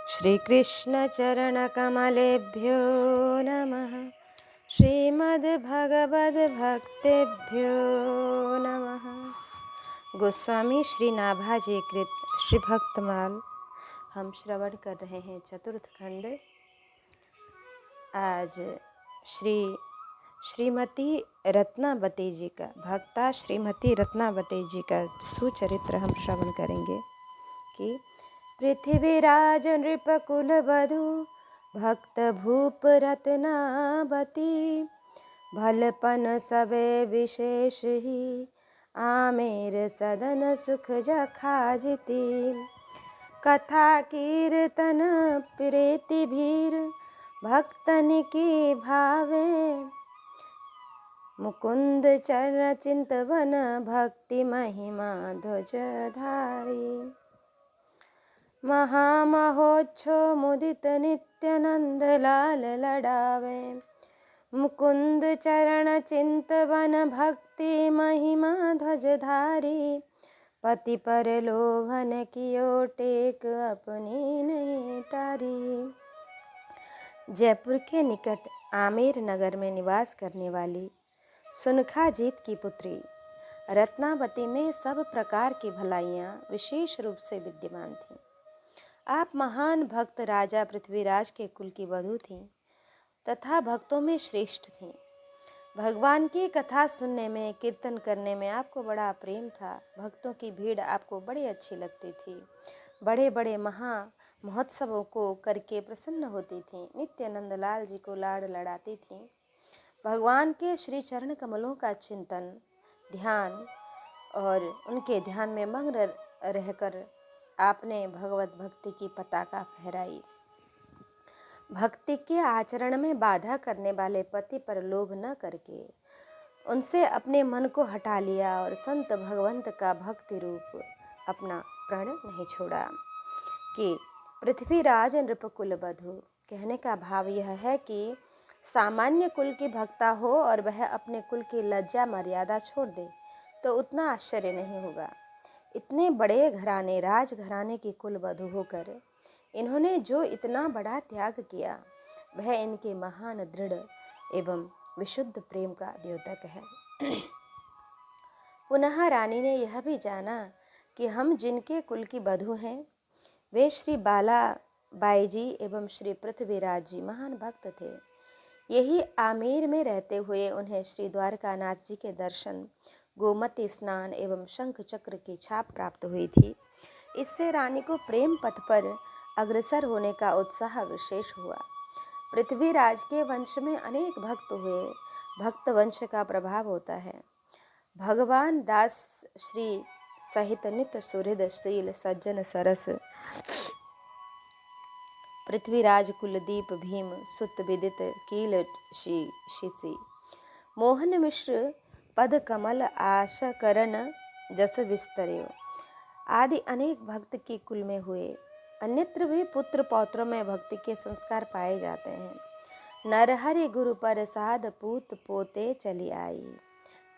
श्रीकृष्णचरणकमलेभ्यो नमः। श्रीमद्भगवद्भक्तेभ्यो नमः। गोस्वामी श्री नाभाजी कृत श्री भक्तमाल हम श्रवण कर रहे हैं चतुर्थ खंड। आज श्रीमती रत्नावती जी का भक्ता श्रीमती रत्नावती जी का सुचरित्र हम श्रवण करेंगे कि पृथ्वीराज नृपकुल वधु भक्त भूप रत्नावती भलपन सबे विशेष ही आमेर सदन सुख जखाजिति कथा कीर्तन प्रीति भीर भक्तन की भावे मुकुंद चरण चिंतवन भक्ति महिमा ध्वजधारी महामहोच्छो मुदित नित्यानंद लाल लड़ावे मुकुंद चरण चिंतवन भक्ति महिमा ध्वजधारी पति पर लोभन कियो टेक अपनी नहीं टारी। जयपुर के निकट आमेर नगर में निवास करने वाली सुनखा जीत की पुत्री रत्नावती में सब प्रकार की भलाइयाँ विशेष रूप से विद्यमान थीं। आप महान भक्त राजा पृथ्वीराज के कुल की वधू थीं तथा भक्तों में श्रेष्ठ थीं। भगवान की कथा सुनने में कीर्तन करने में आपको बड़ा प्रेम था। भक्तों की भीड़ आपको बड़ी अच्छी लगती थी। बड़े बड़े महोत्सवों को करके प्रसन्न होती थीं। नित्यानंद लाल जी को लाड़ लड़ाती थीं। भगवान के श्री चरण कमलों का चिंतन ध्यान और उनके ध्यान में मग्न रहकर आपने भगवत भक्ति की पताका फहराई। भक्ति के आचरण में बाधा करने वाले पति पर लोभ न करके उनसे अपने मन को हटा लिया और संत भगवंत का भक्ति रूप अपना प्रण नहीं छोड़ा। कि पृथ्वीराज नृपकुल वधु कहने का भाव यह है कि सामान्य कुल की भक्ता हो और वह अपने कुल की लज्जा मर्यादा छोड़ दे तो उतना आश्चर्य नहीं होगा। इतने बड़े घराने राजघराने की कुल वधु होकर इन्होंने जो इतना बड़ा त्याग किया वह इनके महान दृढ़ एवं विशुद्ध प्रेम का द्योतक है। पुनः रानी ने यह भी जाना कि हम जिनके कुल की वधु हैं वे श्री बालाबाई जी एवं श्री पृथ्वीराज जी महान भक्त थे। यही आमेर में रहते हुए उन्हें श्री द्वारकानाथ जी के दर्शन गोमती स्नान एवं शंख चक्र की छाप प्राप्त हुई थी। इससे रानी को प्रेम पथ पर अग्रसर होने का उत्साह विशेष हुआ। पृथ्वीराज के वंश में अनेक भक्त हुए। भक्त वंश का प्रभाव होता है। भगवान दास श्री सहित नित सुहृद शील सज्जन सरस पृथ्वीराज कुलदीप भीम सुत विदित कील शिशि मोहन मिश्र पद कमल आशा करण जस विस्तर्यो आदि अनेक भक्त के कुल में हुए। अन्यत्र भी पुत्र पौत्रों में भक्ति के संस्कार पाए जाते हैं। नरहरि गुरु प्रसाद पूत पोते चली आई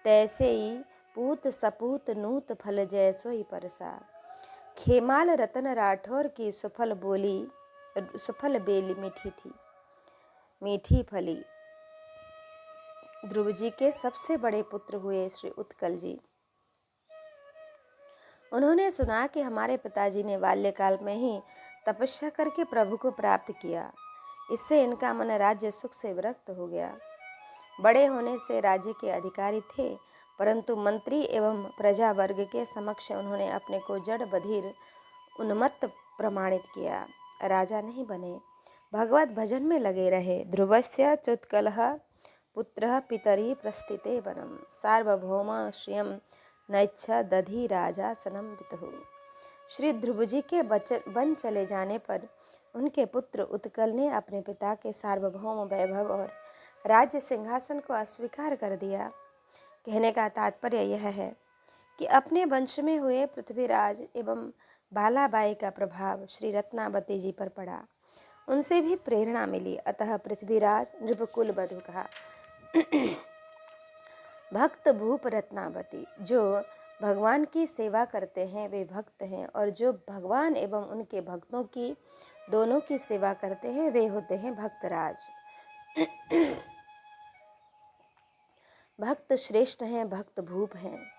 तैसे ही पूत सपूत नूत फल जैसो ही परसा। खेमाल रतन राठौर की सुफल बेली मीठी थी मीठी फली। ध्रुव जी के सबसे बड़े पुत्र हुए श्री उत्कल जी। उन्होंने सुना कि हमारे पिताजी ने बाल्यकाल में ही तपस्या करके प्रभु को प्राप्त किया। इससे इनका मन राज्य सुख से विरक्त हो गया। बड़े होने से राज्य के अधिकारी थे परंतु मंत्री एवं प्रजा वर्ग के समक्ष उन्होंने अपने को जड़ बधिर उन्मत्त प्रमाणित किया। राजा नहीं बने, भगवत भजन में लगे रहे। ध्रुवस्य चुत्कलः पुत्रः पितरी प्रस्थिते वनम सार्वभौम श्रियम नैच्छा दधि राजा सनम पितुः। श्री ध्रुव जी के वन चले जाने पर उनके पुत्र उत्कल ने अपने पिता के सार्वभौम वैभव और राज्य सिंहासन को अस्वीकार कर दिया। कहने का तात्पर्य यह है कि अपने वंश में हुए पृथ्वीराज एवं बालाबाई का प्रभाव श्री रत्नावती जी पर पड़ा। उनसे भी प्रेरणा मिली। अतः पृथ्वीराज नृपकुल वधु कहा। भक्त भूप रत्नावती जो भगवान की सेवा करते हैं वे भक्त हैं, और जो भगवान एवं उनके भक्तों की दोनों की सेवा करते हैं वे होते हैं भक्तराज। भक्त श्रेष्ठ हैं, भक्त भूप हैं।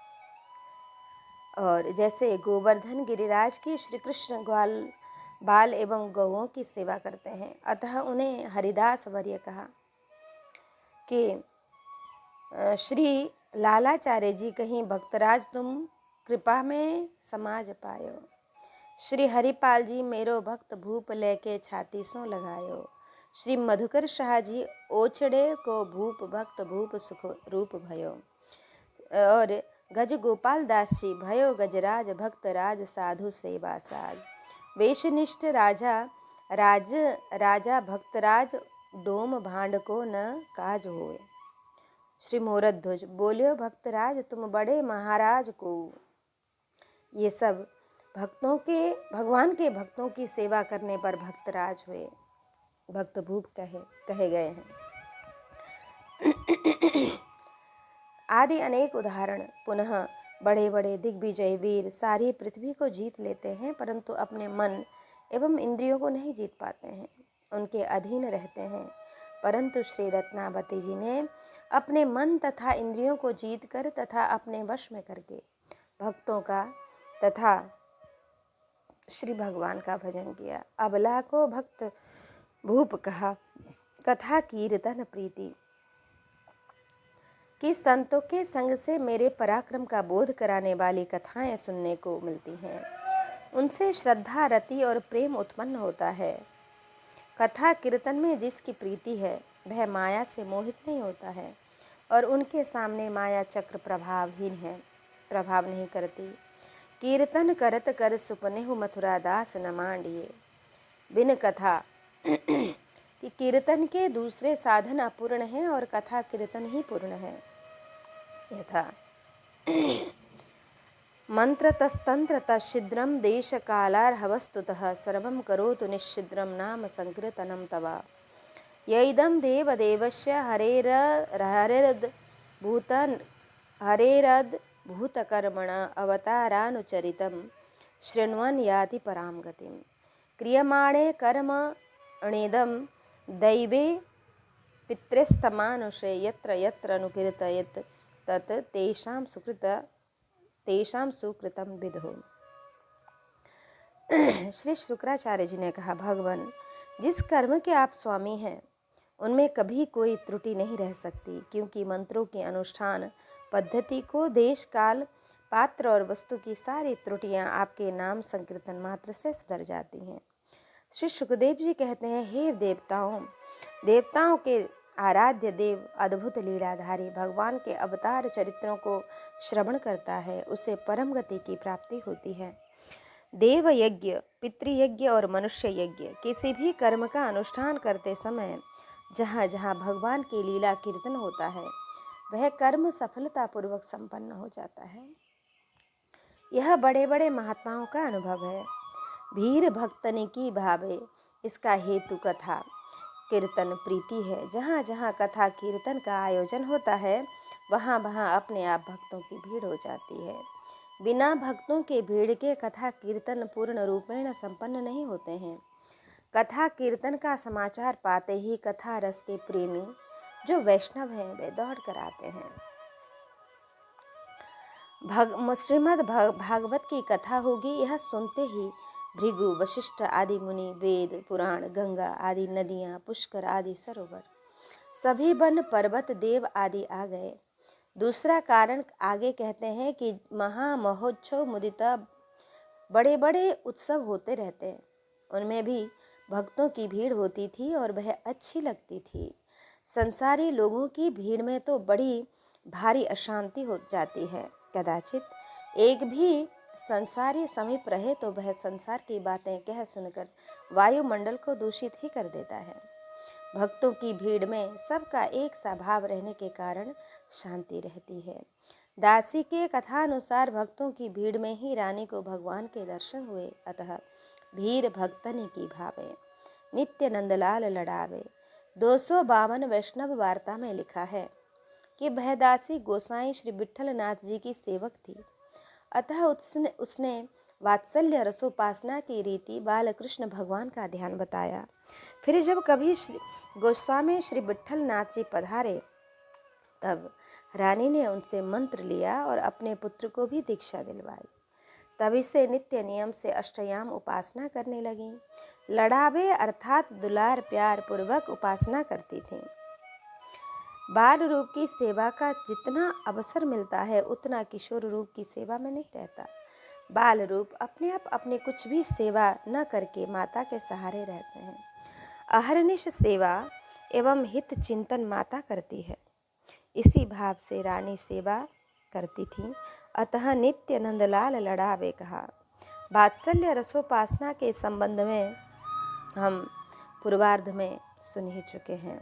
और जैसे गोवर्धन गिरिराज की श्री कृष्ण ग्वाल बाल एवं गौओं की सेवा करते हैं, अतः उन्हें हरिदास वर्य कहा कि श्री लालाचार्य जी कहीं भक्तराज तुम कृपा में समाज पायो, श्री हरिपाल जी मेरो भक्त भूप लेके छाती सो लगायो, श्री मधुकर शाह जी ओछड़े को भूप भक्त भूप सुख रूप भयो, और गज गोपाल दास जी भयो गजराज भक्त राज साधु सेवा साज, वेशनिष्ठ राजा भक्तराज डोम भांड को न काज होए, श्री मोरध्वज बोलियो भक्तराज तुम बड़े महाराज को। ये सब भगवान के भक्तों की सेवा करने पर भक्तराज हुए, भक्त भूप कहे गए हैं। आदि अनेक उदाहरण। पुनः बड़े बड़े दिग्विजय वीर सारी पृथ्वी को जीत लेते हैं, परंतु अपने मन एवं इंद्रियों को नहीं जीत पाते हैं, उनके अधीन रहते हैं। परंतु श्री रत्नावती जी ने अपने मन तथा इंद्रियों को जीतकर तथा अपने वश में करके भक्तों का तथा श्री भगवान का भजन किया। अबला को भक्त भूप कहा, कथा कीर्तन प्रीति कि संतों के संग से मेरे पराक्रम का बोध कराने वाली कथाएं सुनने को मिलती हैं, उनसे श्रद्धा रति और प्रेम उत्पन्न होता है। कथा कीर्तन में जिसकी प्रीति है वह माया से मोहित नहीं होता है, और उनके सामने माया चक्र प्रभाव नहीं करती। कीर्तन करत कर सुपनेहु मथुरा दास न मांडिए। बिन कथा कि कीर्तन के दूसरे साधन अपूर्ण हैं और कथा कीर्तन ही पूर्ण है। यथा मंत्र तस्तंत्र तच्छिद्रम देश कालार्हवस्तुतः सर्वं करोतु निश्चिद्रम नाम संकीर्तनम तवा। यैदं देवदेवस्य हरेरद्भूतकर्मण अवतारानुचरितं शृण्वन् याति परां गतिं। क्रियमाणे कर्मणेदं दैवे पितृस्तमानुषे यत्र यत्र अनुकीर्तयेत् तत् तेषां सुकृतं विदुः। श्री शुक्राचार्य जी ने कहा, भगवान जिस कर्म के आप स्वामी हैं उनमें कभी कोई त्रुटि नहीं रह सकती, क्योंकि मंत्रों के अनुष्ठान पद्धति को देश काल पात्र और वस्तु की सारी त्रुटियां आपके नाम संकीर्तन मात्र से सुधर जाती हैं। श्री सुखदेव जी कहते हैं, हे देवताओं के आराध्य देव अद्भुत लीलाधारी भगवान के अवतार चरित्रों को श्रवण करता है, उसे परम गति की प्राप्ति होती है। देव यज्ञ, पितृयज्ञ और मनुष्य यज्ञ, किसी भी कर्म का अनुष्ठान करते समय जहाँ जहाँ भगवान की लीला कीर्तन होता है वह कर्म सफलतापूर्वक संपन्न हो जाता है। यह बड़े बड़े महात्माओं का अनुभव है। भीर भक्तनि की भावे, इसका हेतु कथा कीर्तन प्रीति है। जहाँ जहाँ कथा कीर्तन का आयोजन होता है वहाँ वहाँ अपने आप भक्तों की भीड़ हो जाती है। बिना भक्तों के भीड़ के कथा कीर्तन पूर्ण रूपेण संपन्न नहीं होते हैं। कथा कीर्तन का समाचार पाते ही कथा रस के प्रेमी जो वैष्णव हैं वे दौड़ कर आते हैं। श्रीमद् भागवत की कथा होगी, यह सुनते ही भृगु वशिष्ठ आदि मुनि, वेद पुराण, गंगा आदि नदियाँ, पुष्कर आदि सरोवर, सभी वन पर्वत देव आदि आ गए। दूसरा कारण आगे कहते हैं कि महामहोत्सव मुदिता, बड़े बड़े उत्सव होते रहते हैं, उनमें भी भक्तों की भीड़ होती थी और वह अच्छी लगती थी। संसारी लोगों की भीड़ में तो बड़ी भारी अशांति हो जाती है। कदाचित एक भी संसारी समीप रहे तो वह संसार की बातें कह सुनकर वायुमंडल को दूषित ही कर देता है। भक्तों की भीड़ में सबका एक सा भाव रहने के कारण शांति रहती है। दासी के कथानुसार भक्तों की भीड़ में ही रानी को भगवान के दर्शन हुए, अतः भीर भक्तनि की भावे, नित्य नंदलाल लड़ावे। 252 वैष्णव वार्ता में लिखा है कि वह दासी गोसाई श्री विट्ठल नाथ जी की सेवक थी अतः उसने उसने वात्सल्य रसोपासना की रीति बालकृष्ण भगवान का ध्यान बताया। फिर जब कभी श्री गोस्वामी श्री विट्ठल नाथ जी पधारे तब रानी ने उनसे मंत्र लिया और अपने पुत्र को भी दीक्षा दिलवाई। तभी से नित्य नियम से अष्टयाम उपासना करने लगी। लड़ावे अर्थात दुलार प्यार पूर्वक उपासना करती थीं। बाल रूप की सेवा का जितना अवसर मिलता है उतना किशोर रूप की सेवा में नहीं रहता। बाल रूप अपने आप अपने कुछ भी सेवा न करके माता के सहारे रहते हैं। अहर्निश सेवा एवं हित चिंतन माता करती है। इसी भाव से रानी सेवा करती थी। अतः नित्य नंदलाल लड़ावे कहा। वात्सल्य रसोपासना के संबंध में हम पूर्वार्ध में सुन ही चुके हैं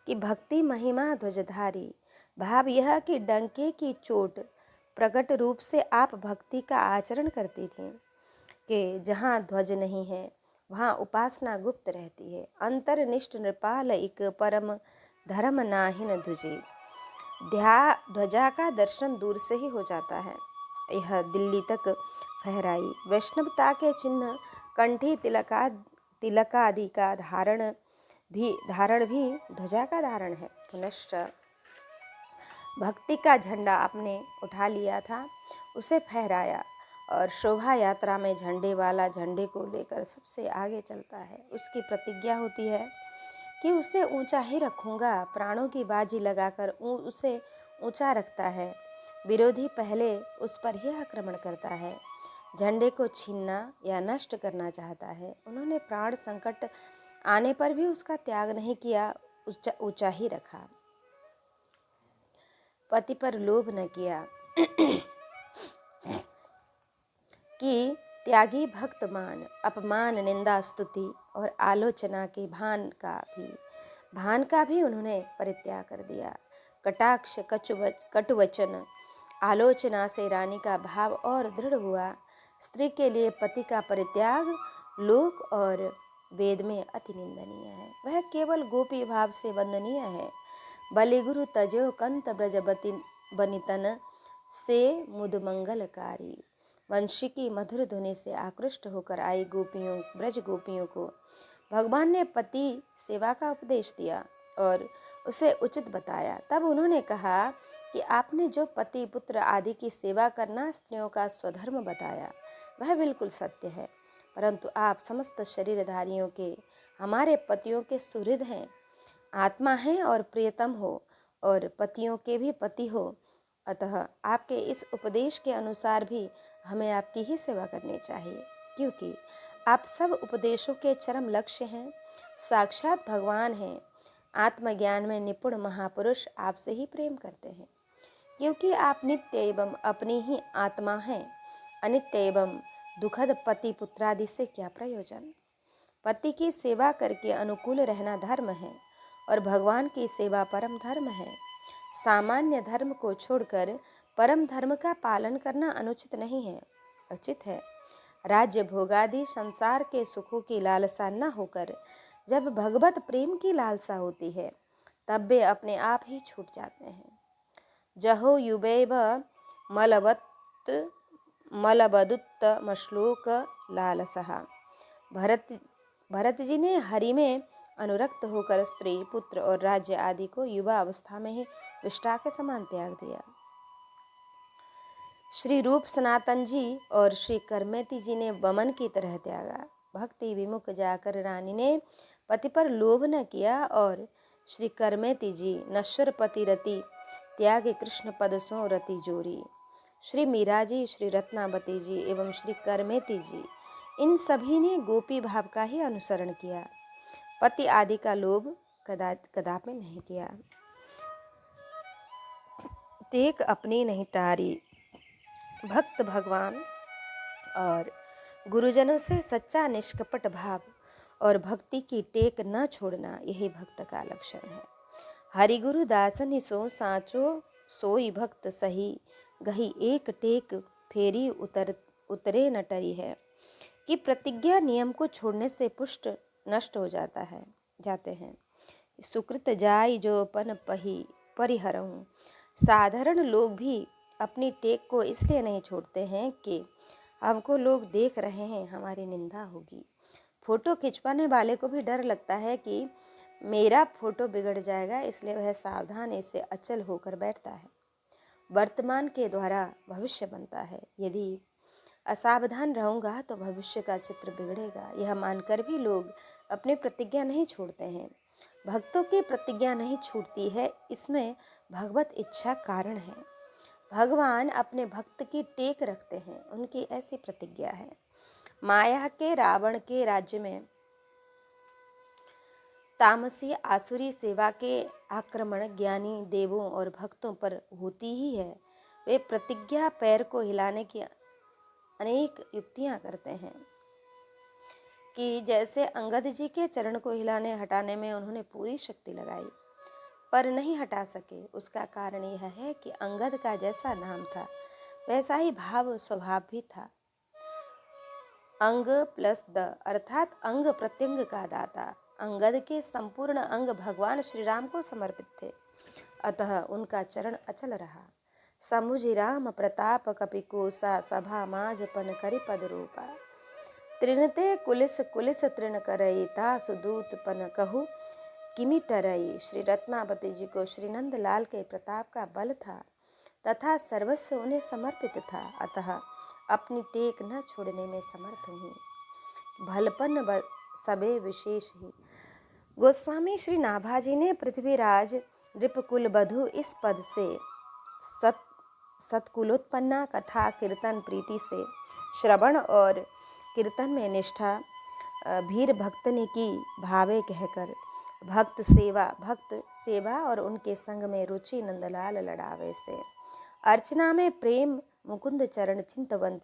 कि भक्ति महिमा ध्वजधारी। भाव यह कि डंके की चोट प्रकट रूप से आप भक्ति का आचरण करती थीं कि जहाँ ध्वज नहीं है वहाँ उपासना गुप्त रहती है। अंतरनिष्ठ नृपाल एक परम धर्म नाहिन ध्वजी। ध्वजा का दर्शन दूर से ही हो जाता है। यह दिल्ली तक फहराई। वैष्णवता के चिन्ह कंठी तिलकादि का धारण भी ध्वजा का धारण है। पुनश्च भक्ति का झंडा आपने उठा लिया था, उसे फहराया और शोभा यात्रा में झंडे वाला झंडे को लेकर सबसे आगे चलता है। उसकी प्रतिज्ञा होती है कि उसे ऊंचा ही रखूंगा। प्राणों की बाजी लगाकर उसे ऊंचा रखता है। विरोधी पहले उस पर ही आक्रमण करता है, झंडे को छीनना या नष्ट करना चाहता है। उन्होंने प्राण संकट आने पर भी उसका त्याग नहीं किया, ऊंचा ही रखा। पति पर लोभ न किया कि त्यागी भक्त मान, अपमान निंदा स्तुति और आलोचना के भान का भी उन्होंने परित्याग कर दिया। कटाक्ष कटुवचन आलोचना से रानी का भाव और दृढ़ हुआ। स्त्री के लिए पति का परित्याग लोक और वेद में अति निंदनीय है। वह केवल गोपी भाव से वंदनीय है। बलिगुरु तजो कंत ब्रज बनितन से मुदमंगलकारी। वंशी की मधुर ध्वनि से आकृष्ट होकर आई ब्रज गोपियों को भगवान ने पति सेवा का उपदेश दिया और उसे उचित बताया। तब उन्होंने कहा कि आपने जो पति पुत्र आदि की सेवा करना स्त्रियों का स्वधर्म बताया वह बिल्कुल सत्य है, परंतु आप समस्त शरीरधारियों के हमारे पतियों के सुहृद हैं, आत्मा हैं और प्रियतम हो और पतियों के भी पति हो। अतः आपके इस उपदेश के अनुसार भी हमें आपकी ही सेवा करनी चाहिए, क्योंकि आप सब उपदेशों के चरम लक्ष्य हैं, साक्षात भगवान हैं। आत्मज्ञान में निपुण महापुरुष आपसे ही प्रेम करते हैं, क्योंकि आप नित्य एवं अपनी ही आत्मा हैं। अनित्य एवं दुखद पति पुत्रादि से क्या प्रयोजन। पति की सेवा करके अनुकूल रहना धर्म है और भगवान की सेवा परम धर्म है। सामान्य धर्म को छोड़कर परम धर्म का पालन करना अनुचित नहीं है, उचित है। राज्य भोगादि संसार के सुखों की लालसा न होकर जब भगवत प्रेम की लालसा होती है तब वे अपने आप ही छूट जाते हैं। जहो युवैव मलबदुत्तमश्लोक लालसः। भरत जी ने हरि में अनुरक्त होकर स्त्री पुत्र और राज्य आदि को युवा अवस्था में ही विष्टा के समान त्याग दिया। श्री रूप सनातन जी और श्री करमेती जी ने वमन की तरह त्यागा। भक्ति विमुख जाकर रानी ने पति पर लोभ न किया और श्री करमेती जी नश्वर पति रति त्याग कृष्ण पद सो रति जोरी। श्री मीरा जी, श्री रत्नावती जी एवं श्री करमेती जी, इन सभी ने गोपी भाव का ही अनुसरण किया, पति आदि का लोभ कदापि नहीं किया। टेक अपनी नहीं टारी। भक्त भगवान और गुरुजनों से सच्चा निष्कपट भाव और भक्ति की टेक न छोड़ना, यही भक्त का लक्षण है। हरि गुरु दासन सो साचो सोई भक्त सही, गही एक टेक फेरी उतरे न टरी है। कि प्रतिज्ञा नियम को छोड़ने से पुष्ट नष्ट हो जाते हैं। सुकृत जाय जो पन परिहरऊं। साधारण लोग भी अपनी टेक को इसलिए नहीं छोड़ते हैं कि हमको लोग देख रहे हैं, हमारी निंदा होगी। फोटो खिंचवाने वाले को भी डर लगता है कि मेरा फोटो बिगड़ जाएगा, इसलिए वह सावधानी से अचल होकर बैठता है। वर्तमान के द्वारा भविष्य बनता है। यदि असावधान रहूँगा तो भविष्य का चित्र बिगड़ेगा। यह मानकर भी लोग अपनी प्रतिज्ञा नहीं छोड़ते हैं। भक्तों की प्रतिज्ञा नहीं छूटती है, इसमें भगवत इच्छा कारण है। भगवान अपने भक्त की टेक रखते हैं, उनकी ऐसी प्रतिज्ञा है। माया के रावण के राज्य में तामसी आसुरी सेवा के आक्रमण ज्ञानी देवों और भक्तों पर होती ही है। वे प्रतिज्ञा पैर को हिलाने की अनेक युक्तियां करते हैं कि जैसे अंगद जी के चरण को हिलाने हटाने में उन्होंने पूरी शक्ति लगाई पर नहीं हटा सके। उसका कारण यह है कि अंगद का जैसा नाम था वैसा ही भाव स्वभाव भी था। अंग प्लस द अर्थात अंग प्रत्यंग का दाता। अंगद के संपूर्ण अंग भगवान श्री राम को समर्पित थे, अतः उनका चरण अचल रहा। समुझि राम प्रताप कपिकोसा सभा माजपन करि पद रूपा। तृणते कुलिस कुलिस तृण करई ता सुदूत पन कहु किमि टरई। श्री रत्नावती जी को श्री नंदलाल के प्रताप का बल था तथा सर्वस्व उन्हें समर्पित था, अतः अपनी टेक न छोड़ने में समर्थ हुई। भलपन सबे विशेष ही। गोस्वामी श्री नाभाजी ने पृथ्वीराज रिपकुल बधु इस पद से सत्कुलोत्पन्ना कथा कीर्तन प्रीति से श्रवण और कीर्तन में निष्ठा भीर भक्तनी की भावे कहकर भक्त सेवा और उनके संग में रुचि नंदलाल लड़ावे से अर्चना में प्रेम मुकुंद चरण चिंतवन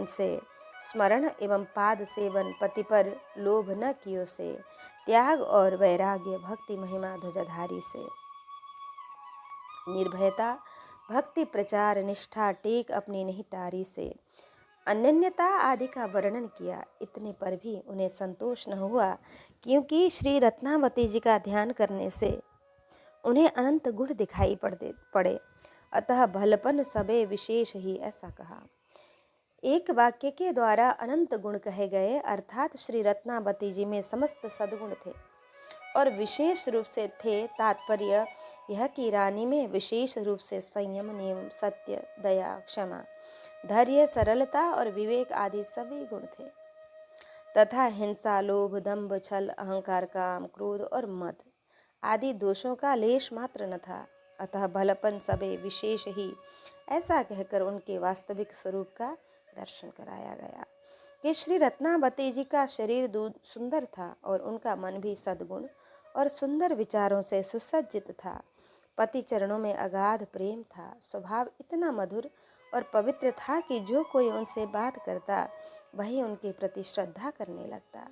से स्मरण एवं पाद सेवन पति पर लोभ न कियो से त्याग और वैराग्य भक्ति महिमा ध्वजधारी से निर्भयता भक्ति प्रचार निष्ठा टेक अपनी नहीं टारी से अनन्यता आदि का वर्णन किया। इतने पर भी उन्हें संतोष न हुआ, क्योंकि श्री रत्नावती जी का ध्यान करने से उन्हें अनंत गुण दिखाई पड़े, अतः भलपन सबे विशेष ही ऐसा कहा। एक वाक्य के द्वारा अनंत गुण कहे गए, अर्थात श्री रत्नावती जी में समस्त सद्गुण थे और विशेष रूप से थे। तात्पर्य यह कि रानी में विशेष रूप से संयम, नियम, सत्य, दया, क्षमा, धैर्य, सरलता और विवेक आदि सभी गुण थे तथा हिंसा, लोभ, दंभ, छल, अहंकार, काम, क्रोध और मद आदि दोषों का लेश मात्र न था। अतः भलपन सबे विशेष ही ऐसा कहकर उनके वास्तविक स्वरूप का दर्शन कराया गया कि श्री रत्नावती जी का शरीर सुंदर था और उनका मन भी सद्गुण और सुंदर विचारों से सुसज्जित था। पति चरणों में अगाध प्रेम था। स्वभाव इतना मधुर और पवित्र था कि जो कोई उनसे बात करता वही उनके प्रति श्रद्धा करने लगता।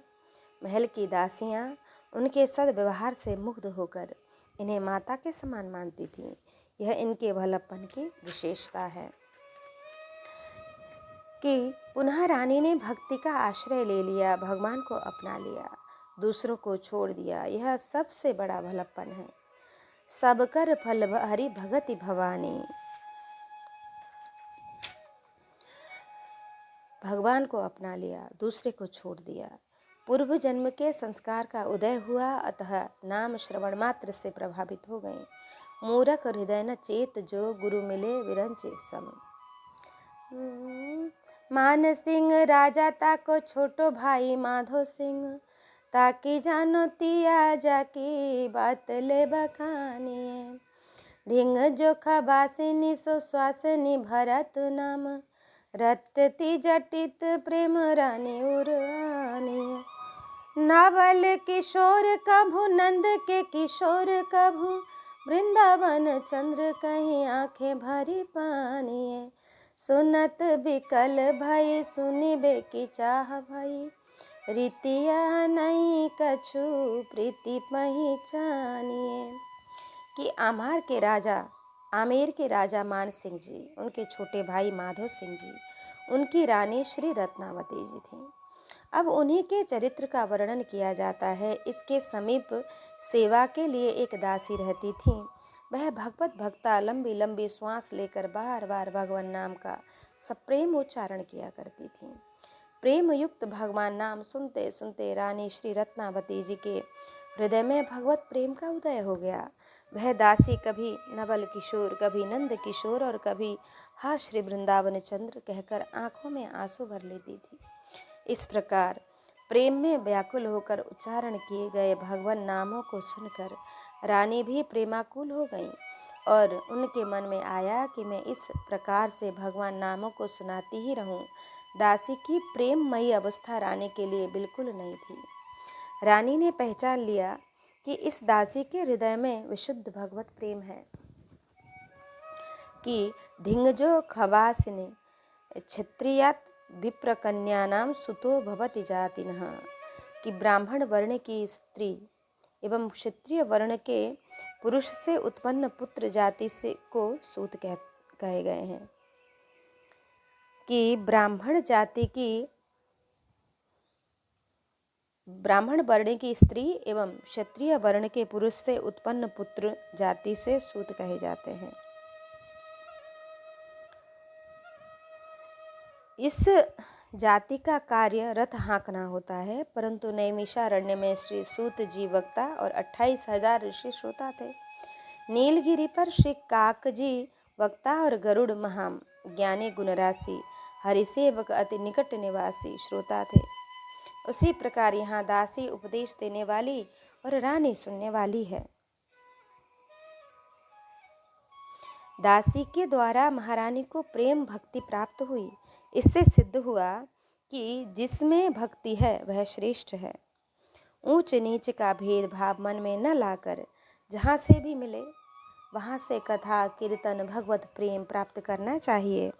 महल की दासियां उनके सद्व्यवहार से मुग्ध होकर इन्हें माता के समान मानती थीं। यह इनके भलपन की विशेषता है कि पुनः रानी ने भक्ति का आश्रय ले लिया, भगवान को अपना लिया, दूसरों को छोड़ दिया। यह सबसे बड़ा भलपन है। सबकर फल हरि भगति भवानी। भगवान को अपना लिया, दूसरे को छोड़ दिया। पूर्व जन्म के संस्कार का उदय हुआ, अतः नाम श्रवण मात्र से प्रभावित हो गए। मूरख हृदय न चेत जो गुरु मिले विरंचे सम। मान सिंह राजा ताको छोटो भाई माधो सिंह ताकि जानो तिया जाकी बात ले बखानिए। ढिंग जोखा बासिनी सो श्वासनी भरत नाम रटती जटित प्रेम रानी उरानी। नावल किशोर कभू नंद के किशोर कभू वृंदावन चंद्र कहीं आंखें भरी पानी। सुनत बिकल भई सुनी बेकी चाह भई रीतिया नहीं कछु प्रीति पहचानिए। कि आमेर के राजा मान सिंह जी, उनके छोटे भाई माधो सिंह जी, उनकी रानी श्री रत्नावती जी थीं। अब उन्हीं के चरित्र का वर्णन किया जाता है। इसके समीप सेवा के लिए एक दासी रहती थी वह भगवत भक्ता लंबी लंबी श्वास लेकर बार बार भगवान नाम का सप्रेम उच्चारण किया करती थी। प्रेम युक्त भगवान नाम सुनते सुनते रानी श्री रत्नावती जी के हृदय में भगवत प्रेम का उदय हो गया। वह दासी कभी नवल किशोर, कभी नंद किशोर और कभी हा श्री वृंदावन चंद्र कहकर आंखों में आंसू भर लेती थी। इस प्रकार प्रेम में व्याकुल होकर उच्चारण किए गए भगवान नामों को सुनकर रानी भी प्रेमाकुल हो गईं और उनके मन में आया कि मैं इस प्रकार से भगवान नामों को सुनाती ही रहूं। दासी की प्रेममयी अवस्था रानी के लिए बिल्कुल नहीं थी। रानी ने पहचान लिया कि इस दासी के हृदय में विशुद्ध भगवत प्रेम है कि ढिंगजो खवासिने क्षत्रियात विप्रकन्यानाम सुतो भवति जातिनः, कि ब्राह्मण वर्ण की स्त्री एवं क्षत्रिय वर्ण के पुरुष से उत्पन्न पुत्र जाति से को सूत कहे गए हैं। कि ब्राह्मण वर्ण की स्त्री एवं क्षत्रिय वर्ण के पुरुष से उत्पन्न पुत्र जाति से सूत कहे जाते हैं। इस जाति का कार्य रथ हाँकना होता है, परंतु नैमिषारण्य में श्री सूत जी वक्ता और 28,000 ऋषि श्रोता थे। नीलगिरी पर श्री काक जी वक्ता और गरुड़ महाम ज्ञानी गुणराशि हरिसेवक अति निकट निवासी श्रोता थे। उसी प्रकार यहाँ दासी उपदेश देने वाली और रानी सुनने वाली है। दासी के द्वारा महारानी को प्रेम भक्ति प्राप्त हुई। इससे सिद्ध हुआ कि जिसमें भक्ति है वह श्रेष्ठ है। ऊंच नीच का भेदभाव मन में न लाकर जहाँ से भी मिले वहाँ से कथा कीर्तन भगवत प्रेम प्राप्त करना चाहिए।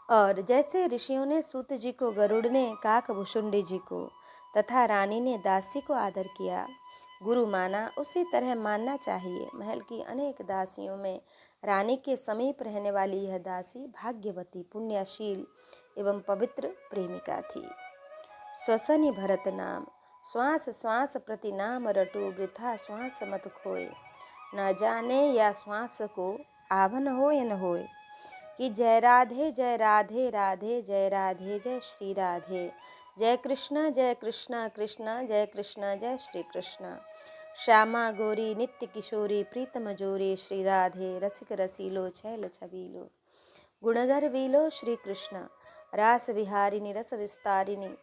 और जैसे ऋषियों ने सूत जी को, गरुड़ ने काकभुषुंडी जी को तथा रानी ने दासी को आदर किया, गुरु माना, उसी तरह मानना चाहिए। महल की अनेक दासियों में रानी के समीप रहने वाली यह दासी भाग्यवती, पुण्यशील एवं पवित्र प्रेमिका थी। श्वसनी भरत नाम, श्वास श्वास प्रति नाम रटो, वृथा श्वास मत खोए, न जाने या श्वास को आवन हो या न होए। कि जय राधे राधे जय राधे जय श्री राधे, जय कृष्ण कृष्ण जय कृष्ण जय श्री कृष्ण। श्यामा गौरी नित्य किशोरी प्रीतम जोरी, श्री राधे रसिक रसीलो छैल छबीलो। गुणगर वीलो श्री कृष्ण, रास विहारिणी रस विस्तारिणी,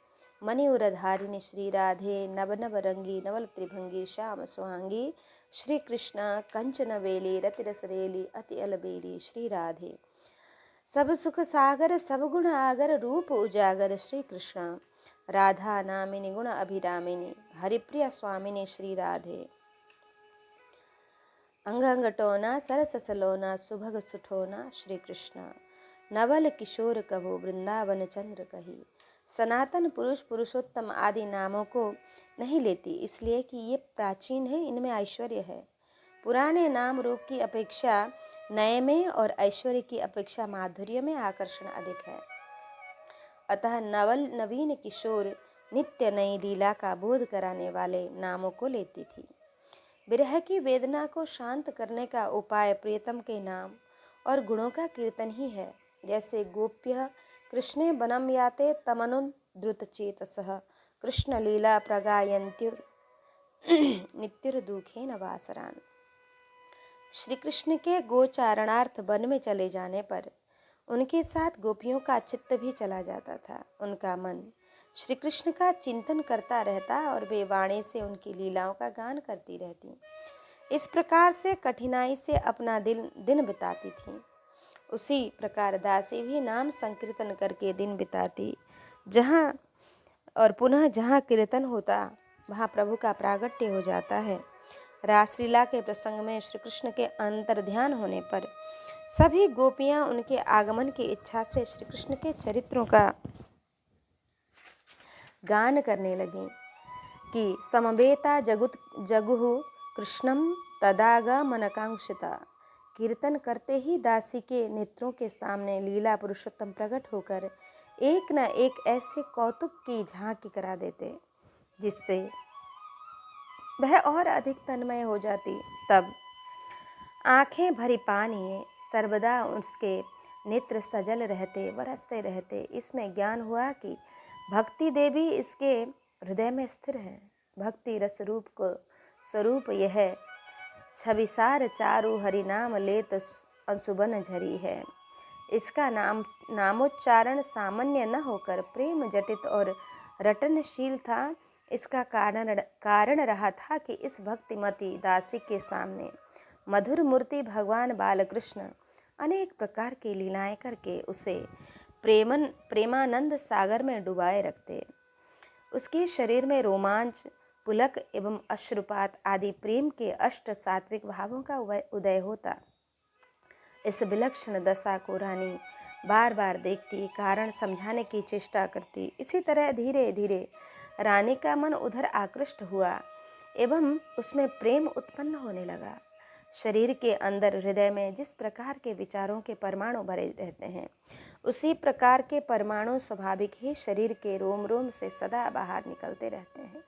मणिउरधारिणी श्री राधे, नव नव रंगी नवल त्रिभंगी श्याम सुहांगी, श्री कृष्ण कंचन वेली रतिरस रेली अति अलबेली, श्री राधे। सब सुख सागर सब गुण आगर, रूप उजागर श्री कृष्ण, राधा नामिनी गुण अभिरामिनी, हरिप्रिया स्वामिनी श्री राधे। अंग अंग टोना सरस सलोना, सुभग सुठोना श्री कृष्ण, नवल किशोर कहो वृंदावन चंद्र कही। सनातन पुरुष पुरुषोत्तम आदि नामों को नहीं लेती, इसलिए कि ये प्राचीन है, इनमें ऐश्वर्य है। पुराने नाम रूप की अपेक्षा नए में और ऐश्वर्य की अपेक्षा माधुर्य में आकर्षण अधिक है। अतः नवीन किशोर नित्य नई लीला का बोध कराने वाले नामों को लेती थी। विरह की वेदना को शांत करने का उपाय प्रियतम के नाम और गुणों का कीर्तन ही है। जैसे गोप्य कृष्णे वनम याते तमनुद्रुत चेतसः, कृष्ण लीला प्रगायन्त्युर नित्युर्दुखेन वासरान। श्री कृष्ण के गोचारणार्थ वन में चले जाने पर उनके साथ गोपियों का चित्त भी चला जाता था। उनका मन श्री कृष्ण का चिंतन करता रहता और वे वाणी से उनकी लीलाओं का गान करती रहती। इस प्रकार से कठिनाई से अपना दिन बिताती थी। उसी प्रकार दासी भी नाम संकीर्तन करके दिन बिताती। जहाँ और पुनः जहाँ कीर्तन होता वहाँ प्रभु का प्रागट्य हो जाता है। रासलीला के प्रसंग में श्री कृष्ण के अंतर ध्यान होने पर सभी गोपियां उनके आगमन की इच्छा से श्री कृष्ण के चरित्रों का गान करने लगीं। कि समवेता जगुहु कृष्णम तदागमनकांक्षिता। कीर्तन करते ही दासी के नेत्रों के सामने लीला पुरुषोत्तम प्रकट होकर एक न एक ऐसे कौतुक की झांकी करा देते जिससे वह और अधिक तन्मय हो जाती। तब आंखें भरी पानी सर्वदा उसके नेत्र सजल रहते, बरसते रहते। इसमें ज्ञान हुआ कि भक्ति देवी इसके हृदय में स्थिर है। भक्ति रस रूप को स्वरूप यह छविसार चारु हरि नाम लेत अंशुबन झरी है। इसका नामोच्चारण सामान्य न होकर प्रेम जटित और रटनशील था। इसका कारण रहा था कि इस भक्तिमती दासी के सामने मधुर मूर्ति भगवान बालकृष्ण अनेक प्रकार की लीलाएं करके उसे प्रेमानंद सागर में डुबाए रखते। उसके शरीर में रोमांच, पुलक एवं अश्रुपात आदि प्रेम के अष्ट सात्विक भावों का उदय होता। इस विलक्षण दशा को रानी बार बार देखती, कारण समझाने की चेष्टा करती। इसी तरह धीरे धीरे रानी का मन उधर आकृष्ट हुआ एवं उसमें प्रेम उत्पन्न होने लगा। शरीर के अंदर हृदय में जिस प्रकार के विचारों के परमाणु भरे रहते हैं, उसी प्रकार के परमाणु स्वाभाविक ही शरीर के रोम रोम से सदा बाहर निकलते रहते हैं।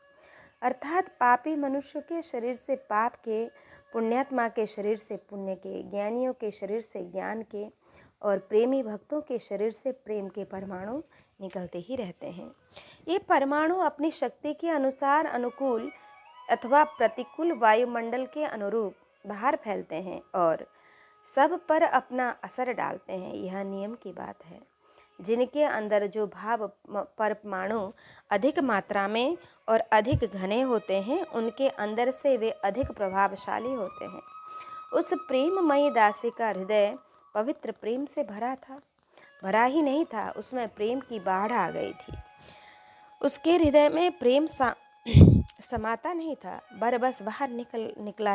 अर्थात पापी मनुष्य के शरीर से पाप के, पुण्यात्मा के शरीर से पुण्य के, ज्ञानियों के शरीर से ज्ञान के और प्रेमी भक्तों के शरीर से प्रेम के परमाणु निकलते ही रहते हैं। ये परमाणु अपनी शक्ति के अनुसार अनुकूल अथवा प्रतिकूल वायुमंडल के अनुरूप बाहर फैलते हैं और सब पर अपना असर डालते हैं। यह नियम की बात है। जिनके अंदर जो भाव परमाणु अधिक मात्रा में और अधिक घने होते हैं, उनके अंदर से वे अधिक प्रभावशाली होते हैं। उस प्रेममयी दासी का हृदय पवित्र प्रेम से भरा था। भरा ही नहीं था, उसमें प्रेम की बाढ़ आ गई थी। उसके हृदय में प्रेम समाता नहीं था, बस बाहर निकल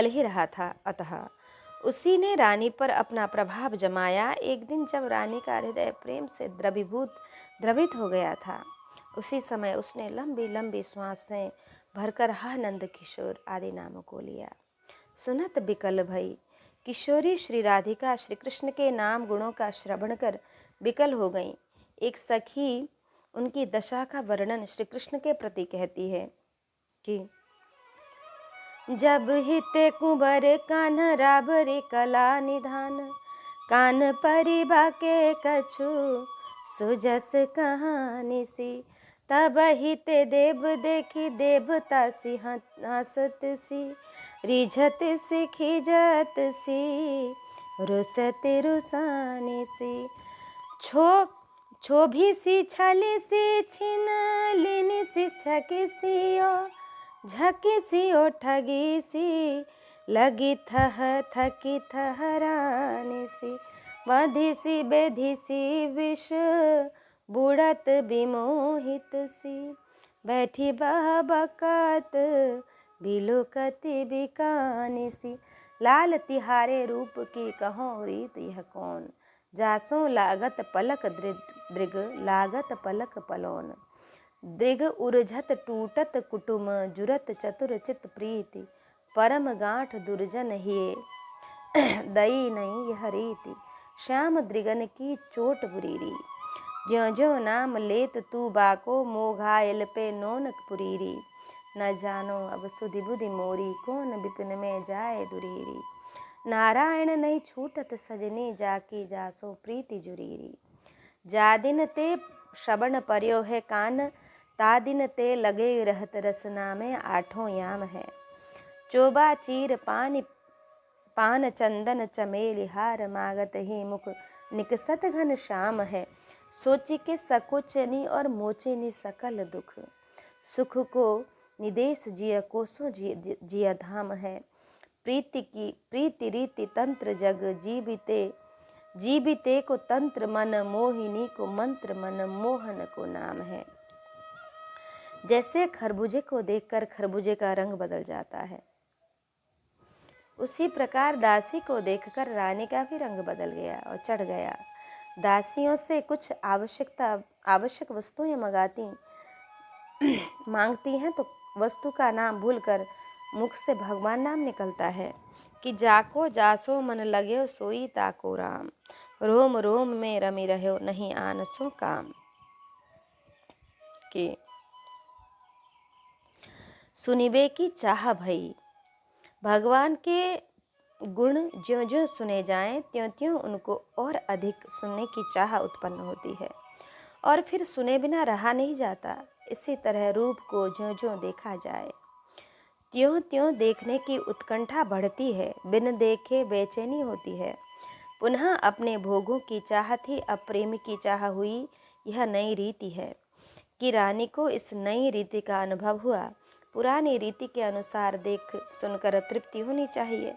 ही रहा था। अतः उसी ने रानी पर अपना प्रभाव जमाया। एक दिन जब रानी का हृदय प्रेम से द्रवित हो गया था, उसी समय उसने लंबी लंबी श्वासें भरकर हा नंद किशोर आदि नामों को लिया। सुनत बिकल भई। किशोरी श्री राधिका श्री कृष्ण के नाम गुणों का श्रवण कर बिकल हो गई। एक सखी उनकी दशा का वर्णन श्री कृष्ण के प्रति कहती है कि जब हिते कुंवर कान्ह राबरी कला निधान, कान परिबा के कछु सुजस कहानी सी, तब हिते देव देखी देवता सी हंसत सी, रिझत सी खिजत सी, रुसत रुसानी सी, छोभी सी छली सी छिन लिनी सी छकी सी ओ, झकी सी ओ ठगी सी, लगी थकी थहरानी सी, बंधी सी बेधी सी विष बुढ़त विमोहित सी, बैठी बहबकत बिलुकती बिकानी सी, लाल तिहारे रूप की कहो रीत यह कौन, जासों लागत पलक दृग लागत पलक पलोन, दृग उर्झत टूटत कुटुम जुरत चतुर चित प्रीति, परम गांठ दुर्जन हिये दई नहीं यह रीति, श्याम दृगन की चोट बुरीरी, ज्यों ज्यों नाम लेत तू बाको, मोघायल पे नोनक पुरीरी, न जानो अब सुधि बुधि मोरी, कौन विपिन में जाए दुरीरी, नारायण नहीं छूटत सजनी, जाकी जासो प्रीति जुरीरी, जा दिन ते श्रवण पर्यो है कान, ता दिन ते लगे रहत रसना में आठों याम है, चोबा चीर पान चंदन चमेली हार, मागत ही मुख निकसत घन श्याम है, सोची के सकोचनी और मोचनी सकल दुख, सुख को निदेश जिय कोसो जिय धाम है, प्रीति रीति तंत्र जग जीविते को तंत्र मन, मोहिनी को मंत्र मन, मोहन को नाम है। जैसे खरबूजे को देखकर खरबूजे का रंग बदल जाता है, उसी प्रकार दासी को देखकर रानी का भी रंग बदल गया और चढ़ गया। दासियों से कुछ आवश्यक वस्तुएं मांगती हैं तो वस्तु का नाम भूलकर मुख से भगवान नाम निकलता है कि जाको जासो मन लगे सोई ताको राम, रोम रोम में रमी रहो नहीं आन सो काम। कि सुनिबे की चाह भई। भगवान के गुण ज्यों ज्यों सुने जाएं त्यों त्यों उनको और अधिक सुनने की चाह उत्पन्न होती है और फिर सुने बिना रहा नहीं जाता। इसी तरह रूप को ज्यों ज्यों देखा जाए त्यों त्यों देखने की उत्कंठा बढ़ती है, बिन देखे बेचैनी होती है। पुनः अपने भोगों की चाहत ही अब प्रेम की चाह हुई। यह नई रीति है कि रानी को इस नई रीति का अनुभव हुआ। पुरानी रीति के अनुसार देख सुनकर तृप्ति होनी चाहिए।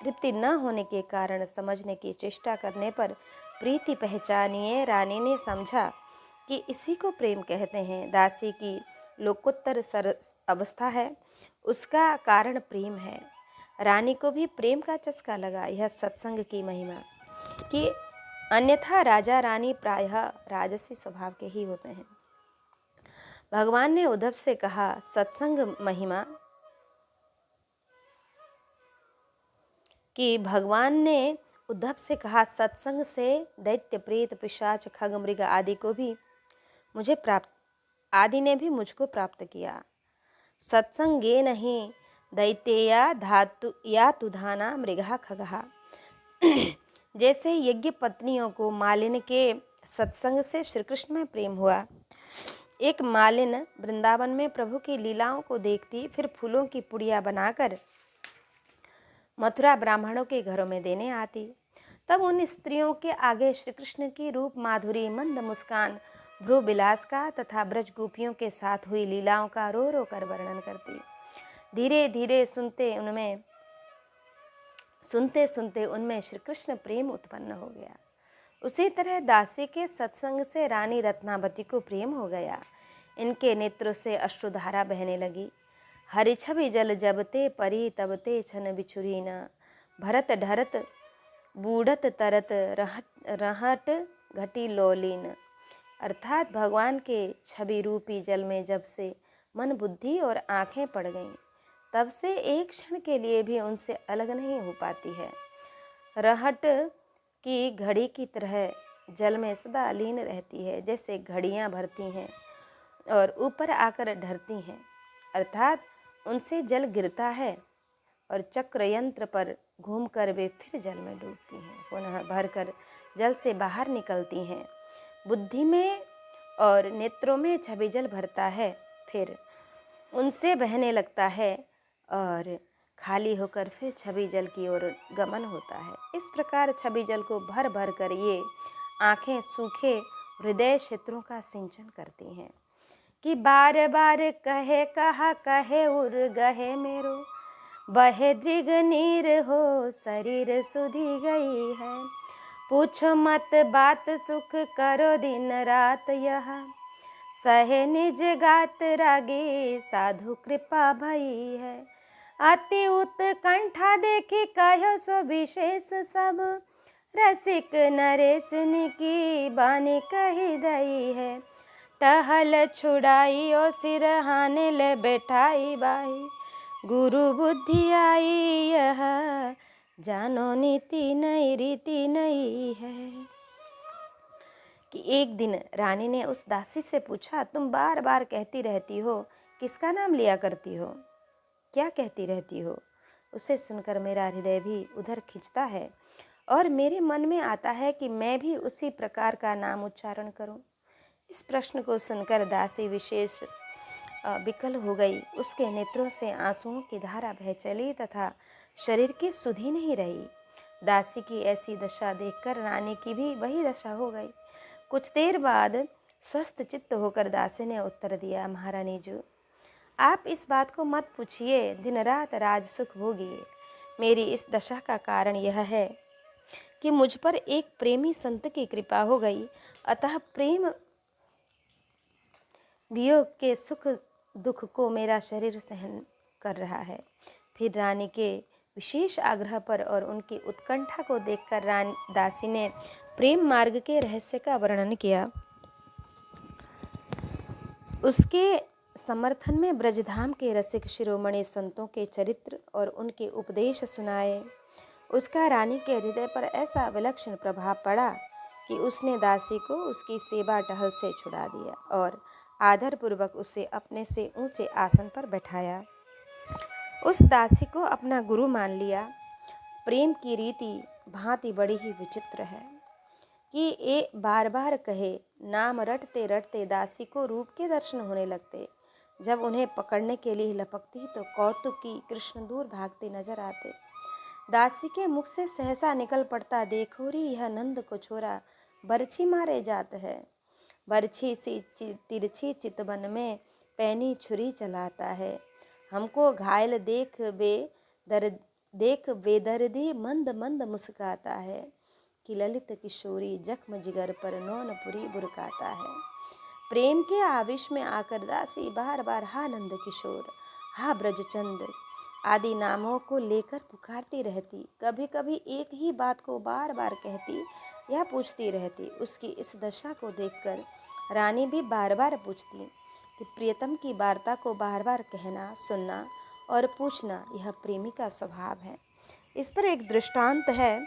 तृप्ति न होने के कारण समझने की चेष्टा करने पर प्रीति पहचानिए। रानी ने समझा कि इसी को प्रेम कहते हैं। दासी की लोकोत्तर सर अवस्था है, उसका कारण प्रेम है। रानी को भी प्रेम का चस्का लगा। यह सत्संग की महिमा कि अन्यथा राजा रानी प्रायः राजसी स्वभाव के ही होते हैं। भगवान ने उद्धव से कहा, सत्संग महिमा कि भगवान ने उद्धव से कहा, सत्संग से दैत्य प्रेत पिशाच खग मृग आदि को भी मुझे प्राप्त आदि ने भी मुझको प्राप्त किया। सत्संगे नहीं दैत्या धातु या तुधाना मृगा खगहा। जैसे यज्ञ पत्नियों को मालिन के सत्संग से श्री कृष्ण में प्रेम हुआ। एक मालिन वृंदावन में प्रभु की लीलाओं को देखती, फिर फूलों की पुड़िया बनाकर मथुरा ब्राह्मणों के घरों में देने आती। तब उन स्त्रियों के आगे श्री कृष्ण की रूप माधुरी, मंद मुस्कान, भ्रू विलास का तथा ब्रज गोपियों के साथ हुई लीलाओं का रो रो कर वर्णन करती। धीरे धीरे सुनते सुनते उनमें श्री कृष्ण प्रेम उत्पन्न हो गया। उसी तरह दासी के सत्संग से रानी रत्नावती को प्रेम हो गया। इनके नेत्रों से अश्रुधारा बहने लगी। हरि छवि जल जबते परी तबते छन बिछुरी न, भरत ढरत बूढ़त तरत रहट घटी लोलीन। अर्थात भगवान के छवि रूपी जल में जब से मन, बुद्धि और आँखें पड़ गईं, तब से एक क्षण के लिए भी उनसे अलग नहीं हो पाती है। रहट की घड़ी की तरह जल में सदा लीन रहती है, जैसे घड़ियाँ भरती हैं और ऊपर आकर ढरती हैं। अर्थात उनसे जल गिरता है और चक्र यंत्र पर घूमकर वे फिर जल में डूबती हैं, पुनः भरकर जल से बाहर निकलती हैं। बुद्धि में और नेत्रों में छवि जल भरता है, फिर उनसे बहने लगता है और खाली होकर फिर छवि जल की ओर गमन होता है। इस प्रकार छवि जल को भर भर कर ये आँखें सूखे हृदय क्षेत्रों का सिंचन करती हैं कि बार बार कहे कहा कहे उर गहे मेरो, बहे दृग नीर हो शरीर सुधी गई है। पूछो मत बात सुख करो दिन रात यह, सहे निज गात रागी साधु कृपा भई है। अति उत्कंठा देखी कहो सो विशेष सब, रसिक नरेश की बानी कही दई है। टहल छुड़ाई ओ सिरहाने ले बैठाई बाई, गुरु बुद्धि आई यह जानो नीति नई रीति नई है। कि एक दिन रानी ने उस दासी से पूछा, तुम बार बार कहती रहती हो, किसका नाम लिया करती हो, क्या कहती रहती हो? उसे सुनकर मेरा हृदय भी उधर खिंचता है और मेरे मन में आता है कि मैं भी उसी प्रकार का नाम उच्चारण करूं। इस प्रश्न को सुनकर दासी विशेष विकल हो गई। उसके नेत्रों से आंसुओं की धारा बह चली तथा शरीर की सुधि नहीं रही। दासी की ऐसी दशा देखकर रानी की भी वही दशा हो गई। कुछ देर बाद स्वस्थ चित्त होकर दासी ने उत्तर दिया, महारानी जी, आप इस बात को मत पूछिए, दिन रात राज सुख भोगिए। मेरी इस दशा का कारण यह है कि मुझ पर एक प्रेमी संत की कृपा हो गई, अतः प्रेम वियोग के सुख दुख को मेरा शरीर सहन कर रहा है। फिर रानी के विशेष आग्रह पर और उनकी उत्कंठा को देखकर दासी ने प्रेम मार्ग के रहस्य का वर्णन किया। उसके समर्थन में ब्रजधाम के रसिक शिरोमणि संतों के चरित्र और उनके उपदेश सुनाए। उसका रानी के हृदय पर ऐसा विलक्षण प्रभाव पड़ा कि उसने दासी को उसकी सेवा टहल से छुड़ा दिया और आदरपूर्वक उसे अपने से ऊंचे आसन पर बैठाया। उस दासी को अपना गुरु मान लिया। प्रेम की रीति भांति बड़ी ही विचित्र है कि ये बार बार कहे। नाम रटते रटते दासी को रूप के दर्शन होने लगते। जब उन्हें पकड़ने के लिए लपकती तो कौतुक की कृष्ण दूर भागते नजर आते। दासी के मुख से सहसा निकल पड़ता, देखो री यह नंद को छोरा बरछी मारे जात है। बरछी सी तिरछी चितवन में पैनी छुरी चलाता है। हमको घायल देख बेदर्दी मंद मंद मुस्काता है। कि ललित किशोरी जख्म जिगर पर नौनपुरी बुरकाता है। प्रेम के आवेश में आकर दासी बार बार हा नंद किशोर, हा ब्रजचंद आदि नामों को लेकर पुकारती रहती। कभी कभी एक ही बात को बार बार कहती या पूछती रहती। उसकी इस दशा को देखकर रानी भी बार बार पूछती कि प्रियतम की वार्ता को बार बार कहना, सुनना और पूछना यह प्रेमी का स्वभाव है। इस पर एक दृष्टांत है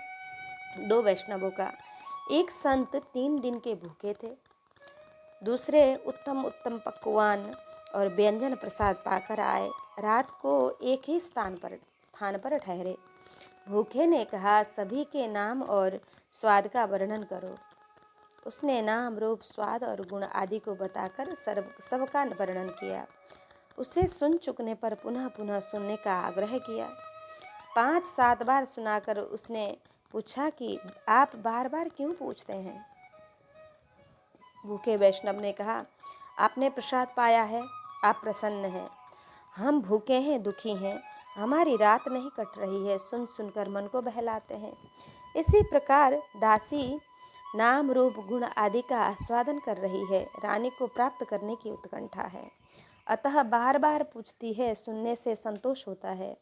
दो वैष्णवों का। एक संत 3 दिन के भूखे थे। दूसरे उत्तम उत्तम पकवान और व्यंजन प्रसाद पाकर आए। रात को एक ही स्थान पर ठहरे। भूखे ने कहा, सभी के नाम और स्वाद का वर्णन करो। उसने नाम, रूप, स्वाद और गुण आदि को बताकर सबका वर्णन किया। उसे सुन चुकने पर पुनः पुनः सुनने का आग्रह किया। 5-7 बार सुनाकर उसने पूछा कि आप बार बार क्यों पूछते हैं। भूखे वैष्णव ने कहा, आपने प्रसाद पाया है, आप प्रसन्न हैं। हम भूखे हैं, दुखी हैं, हमारी रात नहीं कट रही है, सुन सुनकर मन को बहलाते हैं। इसी प्रकार दासी नाम, रूप, गुण आदि का आस्वादन कर रही है। रानी को प्राप्त करने की उत्कंठा है, अतः बार बार पूछती है। सुनने से संतोष होता है।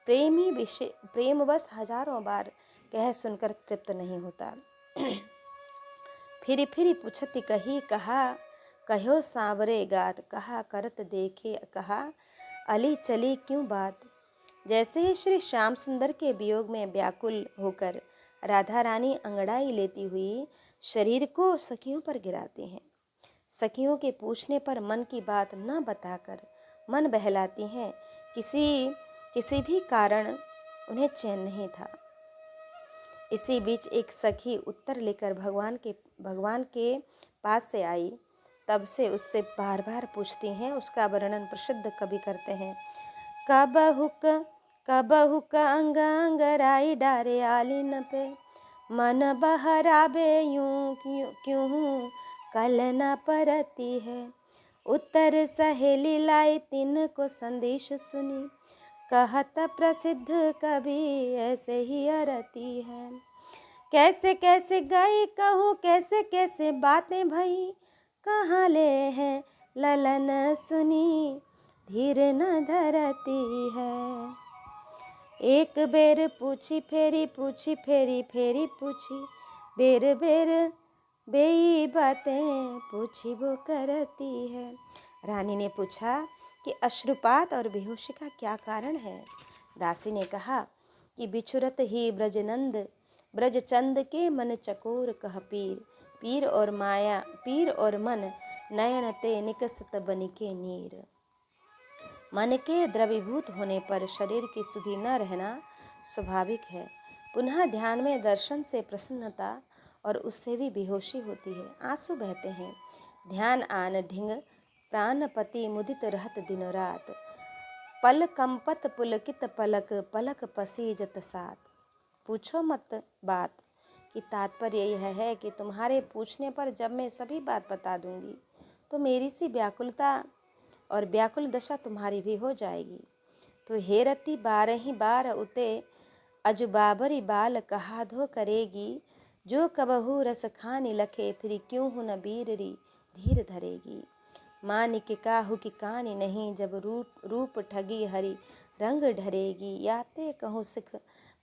प्रेमवश हजारों बार कह सुनकर तृप्त नहीं होता। फिरी फिरी पूछती कही, कहा कहो सांवरे गात, कहा करत देखे, कहा अली चली क्यों बात। जैसे ही श्री श्याम सुंदर के वियोग में व्याकुल होकर राधा रानी अंगड़ाई लेती हुई शरीर को सखियों पर गिराती हैं। सखियों के पूछने पर मन की बात न बताकर मन बहलाती हैं। किसी भी कारण उन्हें चैन नहीं था। इसी बीच एक सखी उत्तर लेकर भगवान के पास से आई। तब से उससे बार बार पूछती हैं। उसका वर्णन प्रसिद्ध कवि करते हैं। कबहुक अंग अंगराई डारे आलिन पे, मन बहराबे यूं क्यों कल न परती है। उत्तर सहेली लाई तिन को संदेश सुनी, कहत प्रसिद्ध कवि ऐसे ही अरती है। कैसे कैसे गई कहूँ, कैसे कैसे बातें भई, कहाँ ले हैं ललन सुनी, धीर न धरती है। एक बेर पूछी फेरी पूछी, फेरी फेरी पूछी, बेर बेर बेई बातें पूछी वो करती है। रानी ने पूछा कि अश्रुपात और बेहोशी का क्या कारण है। दासी ने कहा कि बिछुरत ही ब्रजचंद के मन चकोर कह पीर, पीर और मन नयन ते निकसत बनिके नीर। मन के द्रवीभूत होने पर शरीर की सुधि न रहना स्वाभाविक है। पुनः ध्यान में दर्शन से प्रसन्नता और उससे भी बेहोशी होती है, आंसू बहते हैं। ध्यान आन ढिंग प्राणपति मुदित रहत दिन रात, पल कंपत पुलकित पलक, पलक पसीजत सात। पूछो मत बात कि तात्पर्य यह है कि तुम्हारे पूछने पर जब मैं सभी बात बता दूंगी तो मेरी सी व्याकुलता और व्याकुल दशा तुम्हारी भी हो जाएगी। तो हे रति 12 बार उते अजुबाबरी बाल कहा धो करेगी, जो कबहू रस खानी लखे, फिर क्यों हूँ न बीररी धीर धरेगी। मानिक काहू की कानी नहीं, जब रूप ठगी हरि रंग ढरेगी। याते कहूँ सिख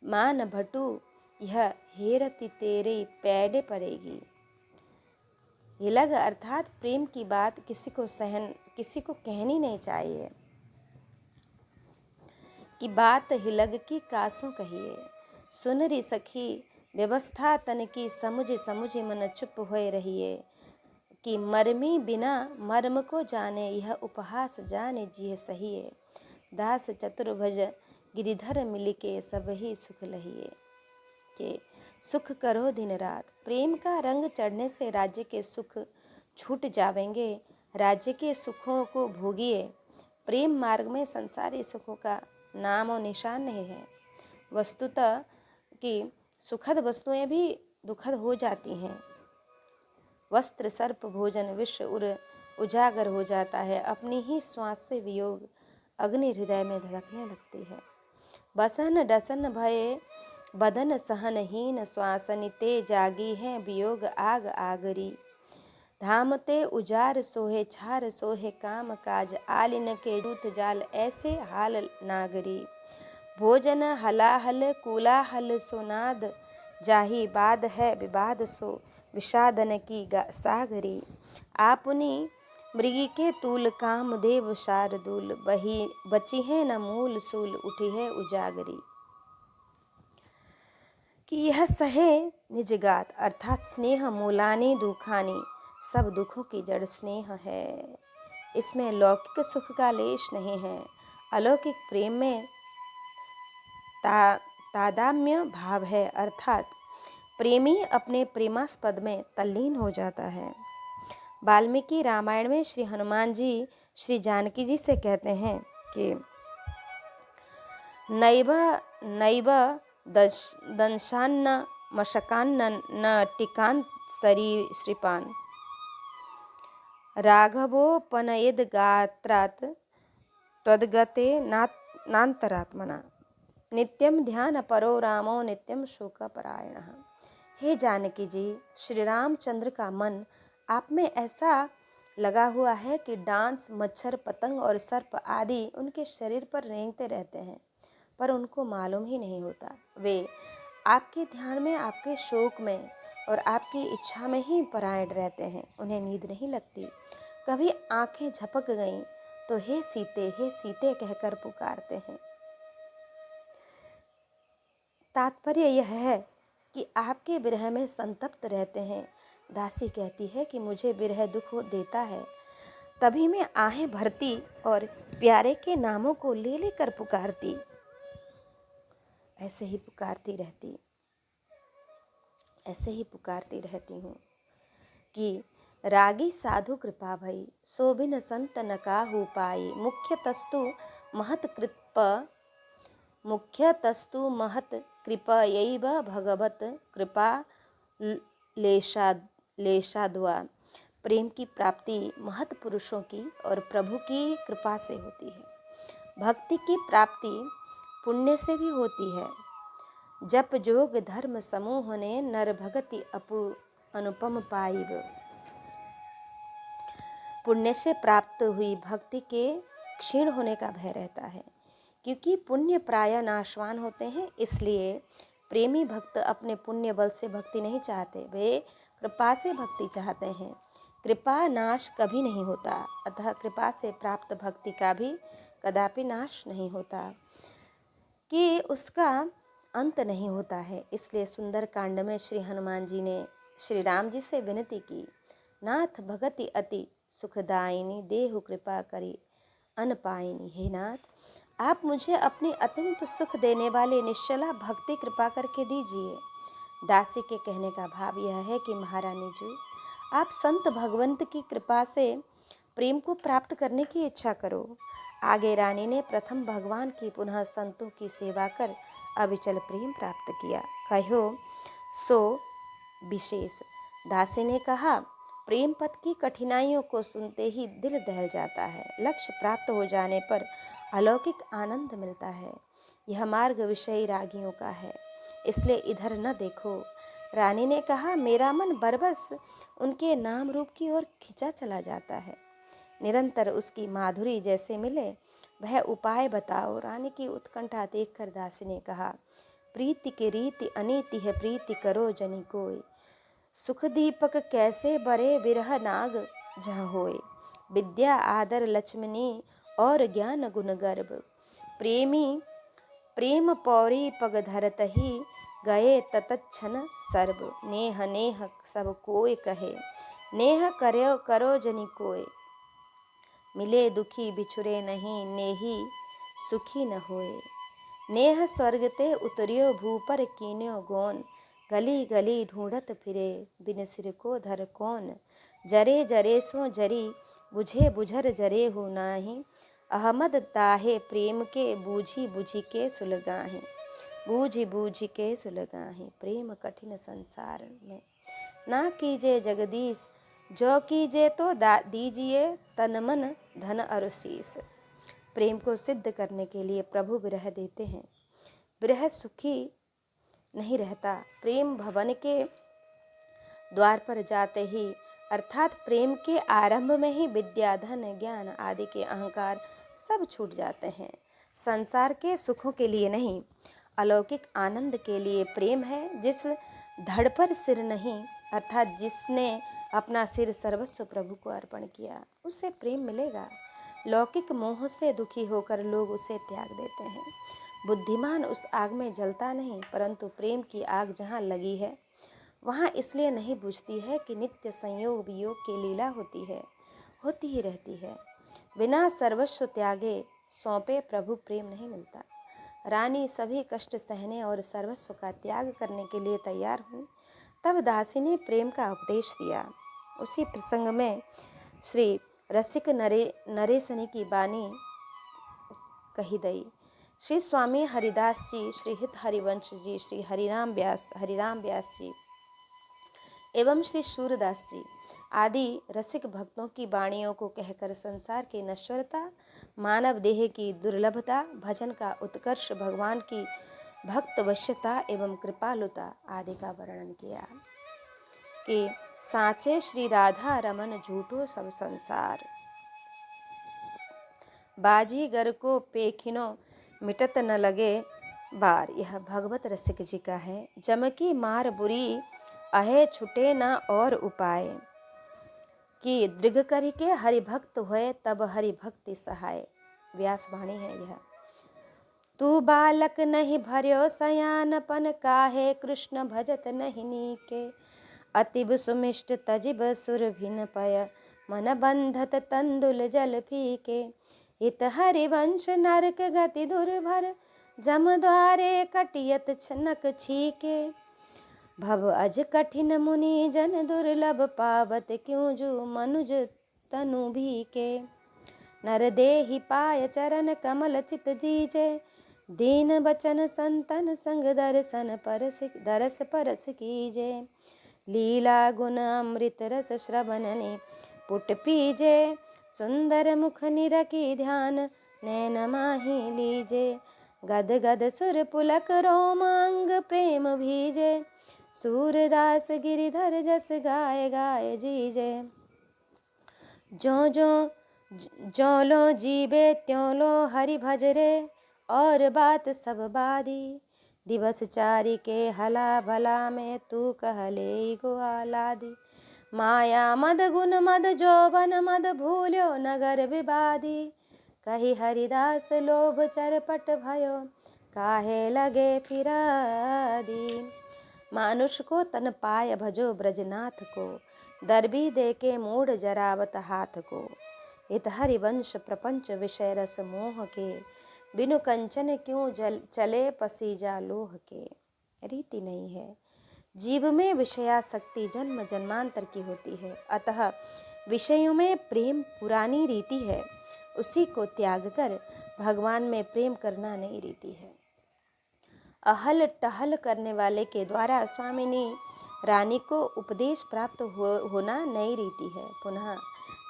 मान भटू, यह हेरती तेरे पैडे पड़ेगी। हिलग अर्थात प्रेम की बात किसी को कहनी नहीं चाहिए कि बात हिलग की कासों कहिए। सुनरी सखी व्यवस्था तन की, समुझ मन चुप होए रहिए। कि मर्मी बिना मर्म को जाने, यह उपहास जाने जिय सहिए। दास चतुर्भुज गिरिधर मिलिके सब ही सुख लहिए। के सुख करो दिन रात। प्रेम का रंग चढ़ने से राज्य के सुख छूट जावेंगे। राज्य के सुखों को भोगिए। प्रेम मार्ग में संसारी सुखों का नाम और निशान नहीं है। वस्तुतः कि सुखद वस्तुएं भी दुखद हो जाती हैं। वस्त्र सर्प भोजन विश्व उजागर हो जाता है। अपनी ही श्वास से वियोग अग्नि हृदय में धड़कने लगती है। बसन डसन भये बदन सहनहीन श्वासनिते जागी है वियोग आग आगरी। धामते उजार सोहे छार सोहे काम काज आलिन के दूत जाल ऐसे हाल नागरी। भोजन हलाहल कूलाहल सोनाद जाही बाद है विवाद सो विषादन की सागरी। आपनी मृगी के तूल काम देव शारदूल बही बची है न मूल सूल उठी है उजागरी। कि यह सहे निजगात अर्थात स्नेह मूलानी दुखानी, सब दुखों की जड़ स्नेह है। इसमें लौकिक सुख का लेश नहीं है। अलौकिक प्रेम में तादाम्य भाव है, अर्थात प्रेमी अपने प्रेमास्पद में तल्लीन हो जाता है। वाल्मीकि रामायण में श्री हनुमान जी श्री जानकी जी से कहते हैं कि नैव नैव दंशान्न मशकान्न न टिकान सरीसृपान राघवोपनयेद गात्रात् त्वद्गते नान्तरात्मना नित्यम ध्यान परो रामो नित्यम शोकपरायणः। हे जानकी जी, श्री रामचंद्र का मन आप में ऐसा लगा हुआ है कि डांस मच्छर पतंग और सर्प आदि उनके शरीर पर रेंगते रहते हैं, पर उनको मालूम ही नहीं होता। वे आपके ध्यान में, आपके शोक में और आपकी इच्छा में ही परायण रहते हैं। उन्हें नींद नहीं लगती। कभी आंखें झपक गईं तो हे सीते कहकर पुकारते हैं। तात्पर्य यह है कि आपके विरह में संतप्त रहते हैं। दासी कहती है कि मुझे विरह दुख देता है, तभी मैं आहें भरती और प्यारे के नामों को ले लेकर पुकारती, ऐसे ही पुकारती रहती हूँ कि रागी साधु कृपा भई शोभिन संत न काहू पाई। मुख्यतस्तु महत कृपा यैव भगवत कृपा लेशाद्वा। प्रेम की प्राप्ति महत पुरुषों की और प्रभु की कृपा से होती है। भक्ति की प्राप्ति पुण्य से भी होती है। जप जोग धर्म समूह ने नर भगति अनुपम पाइब। पुण्य से प्राप्त हुई भक्ति के क्षीण होने का भय रहता है, क्योंकि पुण्य प्राय नाशवान होते हैं। इसलिए प्रेमी भक्त अपने पुण्य बल से भक्ति नहीं चाहते, वे कृपा से भक्ति चाहते हैं। कृपा नाश कभी नहीं होता, अतः कृपा से प्राप्त भक्ति का भी कदापि नाश नहीं होता, कि उसका अंत नहीं होता है। इसलिए सुंदर कांड में श्री हनुमान जी ने श्री राम जी से विनती की, नाथ भगति अति सुखदायिनी देहु कृपा करी अनपायिनी। हे नाथ, आप मुझे अपनी अत्यंत सुख देने वाले निश्चला भक्ति कृपा करके दीजिए। दासी के कहने का भाव यह है कि महारानी जी, आप संत भगवंत की कृपा से प्रेम को प्राप्त करने की इच्छा करो। आगे रानी ने प्रथम भगवान की पुनः संतों की सेवा कर अविचल प्रेम प्राप्त किया। कहो सो विशेष। दासी ने कहा, प्रेम पथ की कठिनाइयों को सुनते ही दिल दहल जाता है। लक्ष्य प्राप्त हो जाने पर अलौकिक आनंद मिलता है। यह मार्ग विषयी रागियों का है, इसलिए इधर न देखो। रानी ने कहा, मेरा मन बरबस उनके नाम रूप की ओर खिंचा चला जाता है। निरंतर उसकी माधुरी जैसे मिले वह उपाय बताओ। रानी की उत्कंठा देखकर दासी ने कहा, प्रीति की रीति अनीति है, प्रीति करो जनि कोई। सुख दीपक कैसे बरे बिरह नाग जहाँ होए। विद्या आदर लक्ष्मणी और ज्ञान गुण गर्भ। प्रेमी प्रेम पौरी पग धरत ही गए ततक्षण सर्व। नेह नेह सब कोय कहे, नेह करो जनि कोय। मिले दुखी बिछुरे नहीं, नेही सुखी न होए। नेह स्वर्ग ते उतरियो भू पर कीन्यो गोन, गली गली ढूंढत फिरे बिन सिर को धर कौन। जरे जरे सो जरी बुझे बुझर जरे हो नाही, अहमद ताहे प्रेम के बूझी बूझी के सुलगाही। बूझी बूझी के सुलगाही, प्रेम कठिन संसार में। ना कीजिए जगदीश जो कीजिए तो दीजिए, तन मन धन और शीस। प्रेम को सिद्ध करने के लिए प्रभु विरह देते हैं। विरह सुखी नहीं रहता। प्रेम भवन के द्वार पर जाते ही अर्थात प्रेम के आरंभ में ही विद्या धन ज्ञान आदि के अहंकार सब छूट जाते हैं। संसार के सुखों के लिए नहीं, अलौकिक आनंद के लिए प्रेम है। जिस धड़ पर सिर नहीं, अर्थात जिसने अपना सिर सर्वस्व प्रभु को अर्पण किया, उससे प्रेम मिलेगा। लौकिक मोह से दुखी होकर लोग उसे त्याग देते हैं। बुद्धिमान उस आग में जलता नहीं, परंतु प्रेम की आग जहाँ लगी है वहाँ इसलिए नहीं बुझती है कि नित्य संयोग वियोग की लीला होती ही रहती है। बिना सर्वस्व त्यागे सौंपे प्रभु प्रेम नहीं मिलता। रानी सभी कष्ट सहने और सर्वस्व का त्याग करने के लिए तैयार हुई। तब दासी ने प्रेम का उपदेश दिया। उसी प्रसंग में श्री रसिक नरेशनी की बानी कही गई। श्री स्वामी हरिदास जी, श्री हित हरिवंश जी, श्री हरिराम व्यास जी एवं श्री सूरदास जी आदि रसिक भक्तों की वाणियों को कहकर संसार की नश्वरता, मानव देह की दुर्लभता, भजन का उत्कर्ष, भगवान की भक्त वश्यता एवं कृपालुता आदि का वर्णन किया कि साचे श्री राधा रमन झूठो सब संसार, बाजीगर को पेखिनो मिटत न लगे बार। यह भगवत रसिक जी का है। जमकी मार बुरी अहे छुटे न और उपाय, कि दृघ करि के हरिभक्त होए तब हरिभक्ति सहाय। व्यास वाणी है यह। तू बालक नहीं भर्यो सयानपन, काहे कृष्ण भजत नहीं नीके। अतिब सुमिष्ट तजिब सुर भिन पय, मन बंधत तंदुल जल फीके। इत हरिवंश नरक गति दुर्भर, जम द्वारे कटियत छनक छीके। भव अज कठिन मुनि जन दुर्लभ, पावत क्यों जू मनुज तनु भीके। नर देहि पाय चरण कमल चित जीजे, दीन बचन संतन संग दर्शन दरस परस कीजे। लीला गुण अमृत रस श्रवणनि पुट पीजे, सुंदर मुख निरखी ध्यान नैन माही लीजे। गद गद सुर पुलक रोम अंग प्रेम भीजे, सूरदास गिरिधर जस गाय गाय जीजे। जो लो जीवे त्यों लो हरि भजरे, और बात सब बादी। दिवस चारि के हला भला में, तू कह ले गो आलादी। माया मद गुण मद जोबन मद, भूल्यो नगर विवादी। कही हरिदास लोभ चरपट भयो, काहे लगे फिरादी। मानुष को तन पाय भजो ब्रजनाथ को, दर्बी दे के मूढ़ जरावत हाथ को। इत हरिवंश प्रपंच विषय रस मोह के, बिनु कंचन क्यों चले पसीजा लोह के। रीति नहीं है। जीव में विषयासक्ति जन्म जन्मांतर की होती है, अतः विषयों में प्रेम पुरानी रीति है। उसी को त्याग कर भगवान में प्रेम करना नई रीति है। अहल टहल करने वाले के द्वारा स्वामिनी रानी को उपदेश प्राप्त होना नई रीति है। पुनः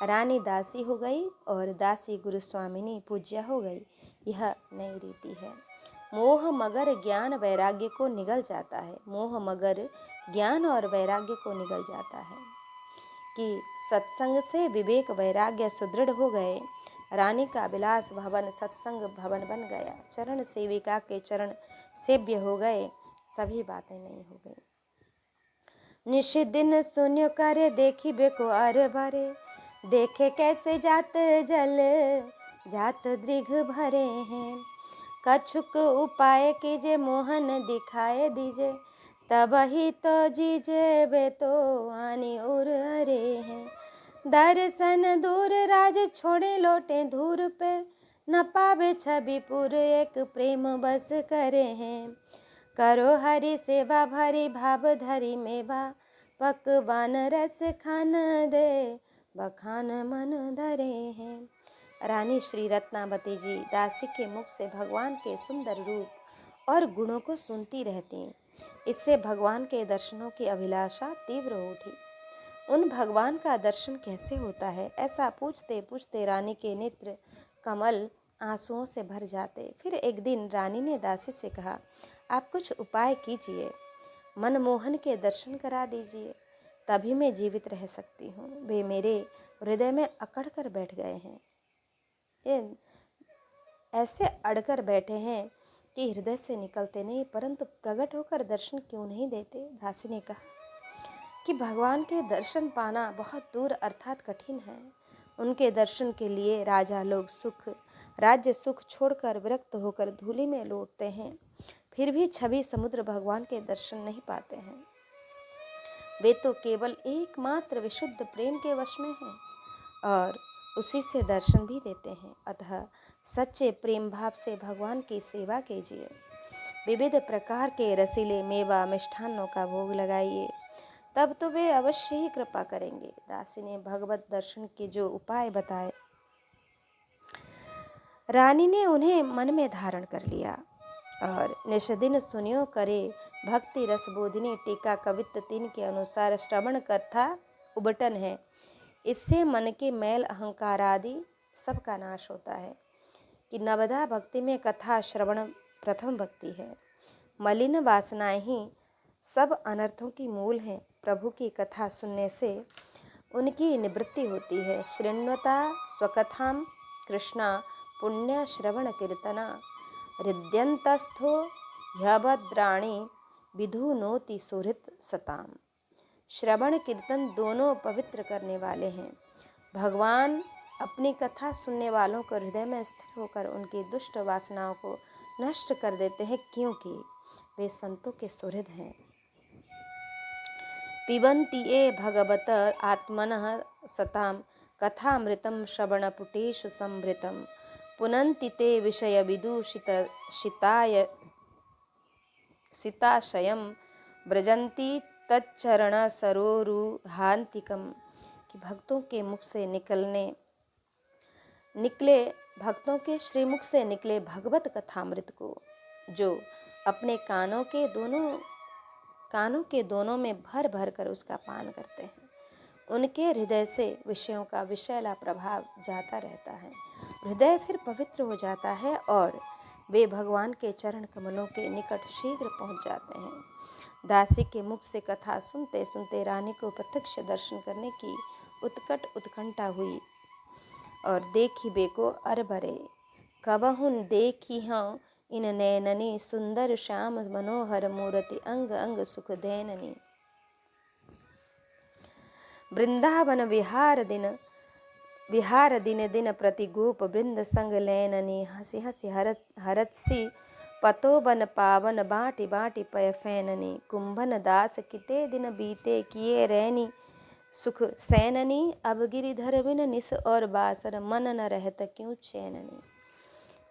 रानी दासी हो गई और दासी गुरु स्वामिनी पूज्या हो गई, यह नई रीति है। मोह मगर ज्ञान वैराग्य को निगल जाता है। मोह मगर ज्ञान और वैराग्य को निगल जाता है कि सत्संग से विवेक वैराग्य सुदृढ़ हो गए। रानी का विलास भवन सत्संग भवन बन गया। चरण सेविका के चरण सेव्य हो गए। सभी बातें नहीं हो गई। निशिदिन सुन्यो करे देखी बेको अर भरे, देखे कैसे जात जल जात दृघ भरे हैं। कछुक उपाय कीजे मोहन दिखाए दीजे, तब ही तो जीजे बे तो आनी उर अरे हैं। दर्शन दूर राज छोड़े लौटे धूर पे, न पावे छबिपुर एक प्रेम बस करे हैं। करो हरि सेवा भरी भाव धरी मेवा, पकवान रस खान दे बखान मन धरे हैं। रानी श्री रत्नावती जी दासी के मुख से भगवान के सुंदर रूप और गुणों को सुनती रहती। इससे भगवान के दर्शनों की अभिलाषा तीव्र हो उठी। उन भगवान का दर्शन कैसे होता है, ऐसा पूछते पूछते रानी के नेत्र कमल आंसुओं से भर जाते। फिर एक दिन रानी ने दासी से कहा, आप कुछ उपाय कीजिए, मनमोहन के दर्शन करा दीजिए, तभी मैं जीवित रह सकती हूँ। वे मेरे हृदय में अकड़ कर बैठ गए हैं, ऐसे अड़कर बैठे हैं कि हृदय से निकलते नहीं, परंतु प्रकट होकर दर्शन क्यों नहीं देते। दासी ने कहा कि भगवान के दर्शन पाना बहुत दूर अर्थात कठिन है। उनके दर्शन के लिए राजा लोग राज्य सुख छोड़कर विरक्त होकर धूलि में लौटते हैं, फिर भी छवि समुद्र भगवान के दर्शन नहीं पाते हैं। वे तो केवल एकमात्र विशुद्ध प्रेम के वश में हैं और उसी से दर्शन भी देते हैं। अतः सच्चे प्रेम भाव से भगवान की सेवा कीजिए, विविध प्रकार के रसीले मेवा मिष्ठान्नों का भोग लगाइए, तब तो वे अवश्य ही कृपा करेंगे। दासी ने भगवत दर्शन के जो उपाय बताए, रानी ने उन्हें मन में धारण कर लिया और निष्दिन सुनियो करे भक्ति रस बोधिनी टीका कवित्त 3 के अनुसार श्रवण कथा उबटन है। इससे मन के मैल अहंकार आदि सबका नाश होता है। कि नवधा भक्ति में कथा श्रवण प्रथम भक्ति है। मलिन वासनाएं ही सब अनर्थों की मूल हैं। प्रभु की कथा सुनने से उनकी निवृत्ति होती है। शृण्वता स्वकथाम कृष्णा पुण्य श्रवण कीर्तना हृद्यंतस्थो ह्यभद्राणि विधुनोति सुहृत सताम। श्रवण कीर्तन दोनों पवित्र करने वाले हैं। भगवान अपनी कथा सुनने वालों को हृदय में स्थिर होकर उनकी दुष्ट वासनाओं को नष्ट कर देते हैं, क्योंकि वे संतों के सुहृद हैं। पिबन्ति ये भगवत आत्मनः सताम कथामृतं श्रवणपुटेषु संभृतं पुनन्ति ते विषय विदूषित सिताशयं व्रजन्ति तच्चरण सरोरुहान्तिकम। कि भक्तों के मुख से भक्तों के श्रीमुख से निकले भगवत कथामृत को जो अपने कानों के दोनों में भर भर कर उसका पान करते हैं, उनके हृदय से विषयों का विषैला प्रभाव जाता रहता है। हृदय फिर पवित्र हो जाता है और वे भगवान के चरण कमलों के निकट शीघ्र पहुंच जाते हैं। दासी के मुख से कथा सुनते सुनते रानी को प्रत्यक्ष दर्शन करने की उत्कट उत्कंठा हुई और देखी बेको अरबरे कबहुन देखी हाँ इन नैननी सुंदर श्याम मनोहर मूर्ति अंग अंग सुख दैननी। वृंदावन विहार दिन दिन प्रति गोप वृंद संग लैननी हंसी हंसी हरत्सी पतो बन पावन बाटी बाटी पय फैननी। कुंभन दास किते दिन बीते किए रैनी सुख सैननी अब गिरिधर बिन निस और बासर मन न रहत क्यों चैननी।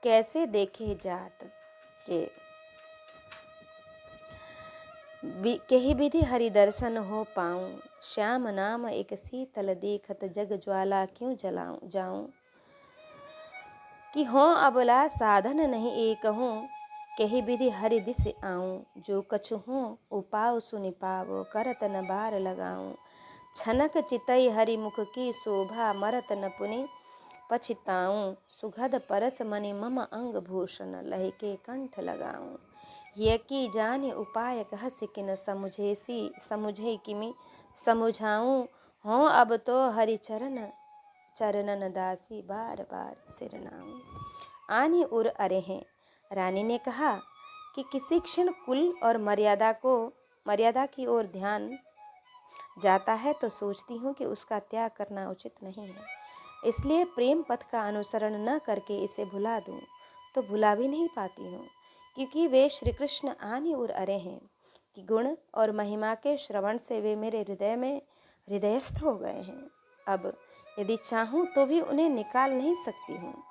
कैसे देखे जात के कही विधि हरि दर्शन हो पाऊं श्याम नाम एक शीतल देखत जग ज्वाला क्यों जलाऊं जाऊं। कि हो अबला साधन नहीं एक हूँ कही विधि हरि दिस आऊं। जो कछु हूँ उपाव सुनि पावो करत न बार लगाऊं। छनक चितई हरि मुख की शोभा मरत न पुनि पछिताऊं। सुगध परस मनि मम अंग भूषण लहके कंठ लगाऊं। ये की जानि उपाय कह सिकिन समुझे किमि समुझाऊं। हो अब तो हरि चरणन दासी बार बार सिरनाऊं। आनी उर अरे हैं। रानी ने कहा कि किसी क्षण कुल और मर्यादा की ओर ध्यान जाता है तो सोचती हूँ कि उसका त्याग करना उचित नहीं है, इसलिए प्रेम पथ का अनुसरण न करके इसे भुला दूँ तो भुला भी नहीं पाती हूँ, क्योंकि वे श्री कृष्ण आनी और अरे हैं कि गुण और महिमा के श्रवण से वे मेरे हृदय में हृदयस्थ हो गए हैं। अब यदि चाहूँ तो भी उन्हें निकाल नहीं सकती हूँ।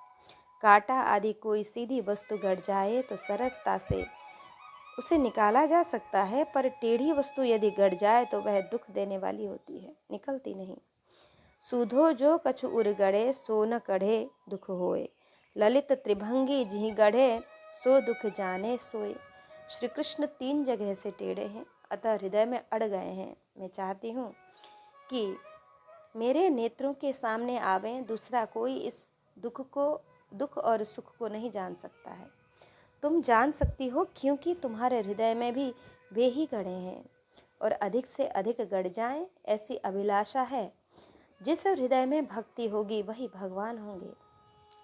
कांटा आदि कोई सीधी वस्तु गड़ जाए तो सरलता से उसे निकाला जा सकता है, पर टेढ़ी वस्तु यदि गड़ जाए तो वह दुख देने वाली होती है, निकलती नहीं। सूधो जो कछु उर गड़े सो न कढ़े दुख होए, ललित त्रिभंगी जी गढ़े सो दुख जाने सोए। श्री कृष्ण 3 जगह से टेढ़े हैं, अतः हृदय में अड़ गए हैं। मैं चाहती हूँ कि मेरे नेत्रों के सामने आवें, दूसरा कोई इस दुख और सुख को नहीं जान सकता है। तुम जान सकती हो क्योंकि तुम्हारे हृदय में भी वे ही गढ़े हैं, और अधिक से अधिक गढ़ जाएं ऐसी अभिलाषा है। जिस हृदय में भक्ति होगी वही भगवान होंगे,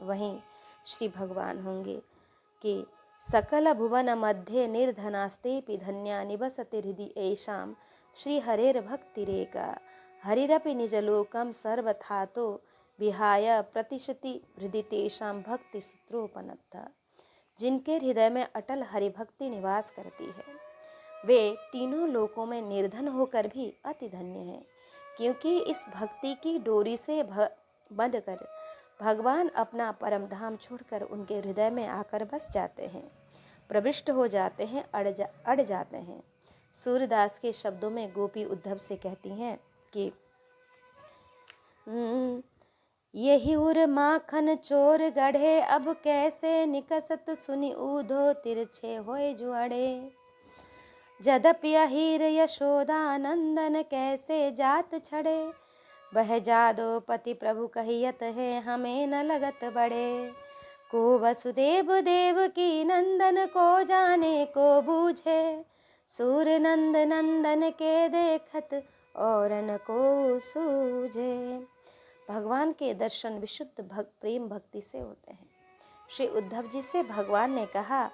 वहीं श्री भगवान होंगे कि सकल भुवन मध्य निर्धनास्तेपि धन्या निवसति हृदि ऐशाम श्री हरेर भक्तिरेका हरिरपि निजलोकम सर्वथातो विहाय प्रतिशति हृदि तेषाम भक्ति सूत्रोपनत्था। जिनके हृदय में अटल हरिभक्ति निवास करती है, वे तीनों लोकों में निर्धन होकर भी अति धन्य हैं, क्योंकि इस भक्ति की डोरी से बंध कर भगवान अपना परम धाम छोड़कर उनके हृदय में आकर बस जाते हैं, प्रविष्ट हो जाते हैं, अड़ जाते हैं। सूरदास के शब्दों में गोपी उद्धव से कहती हैं कि यही उर माखन चोर गढ़े, अब कैसे निकसत सुनि ऊधो तिरछे होए जुआड़े। जदपि अहीर यशोदा नंदन कैसे जात छड़े, वह जादो पति प्रभु कहियत है हमें न लगत बड़े। को वसुदेव देव की नंदन को जाने को बूझे, सूर नंद नंदन के देखत औरन को सूझे। भगवान के दर्शन विशुद्ध प्रेम भक्ति से होते हैं। श्री उद्धव जी से भगवान ने कहा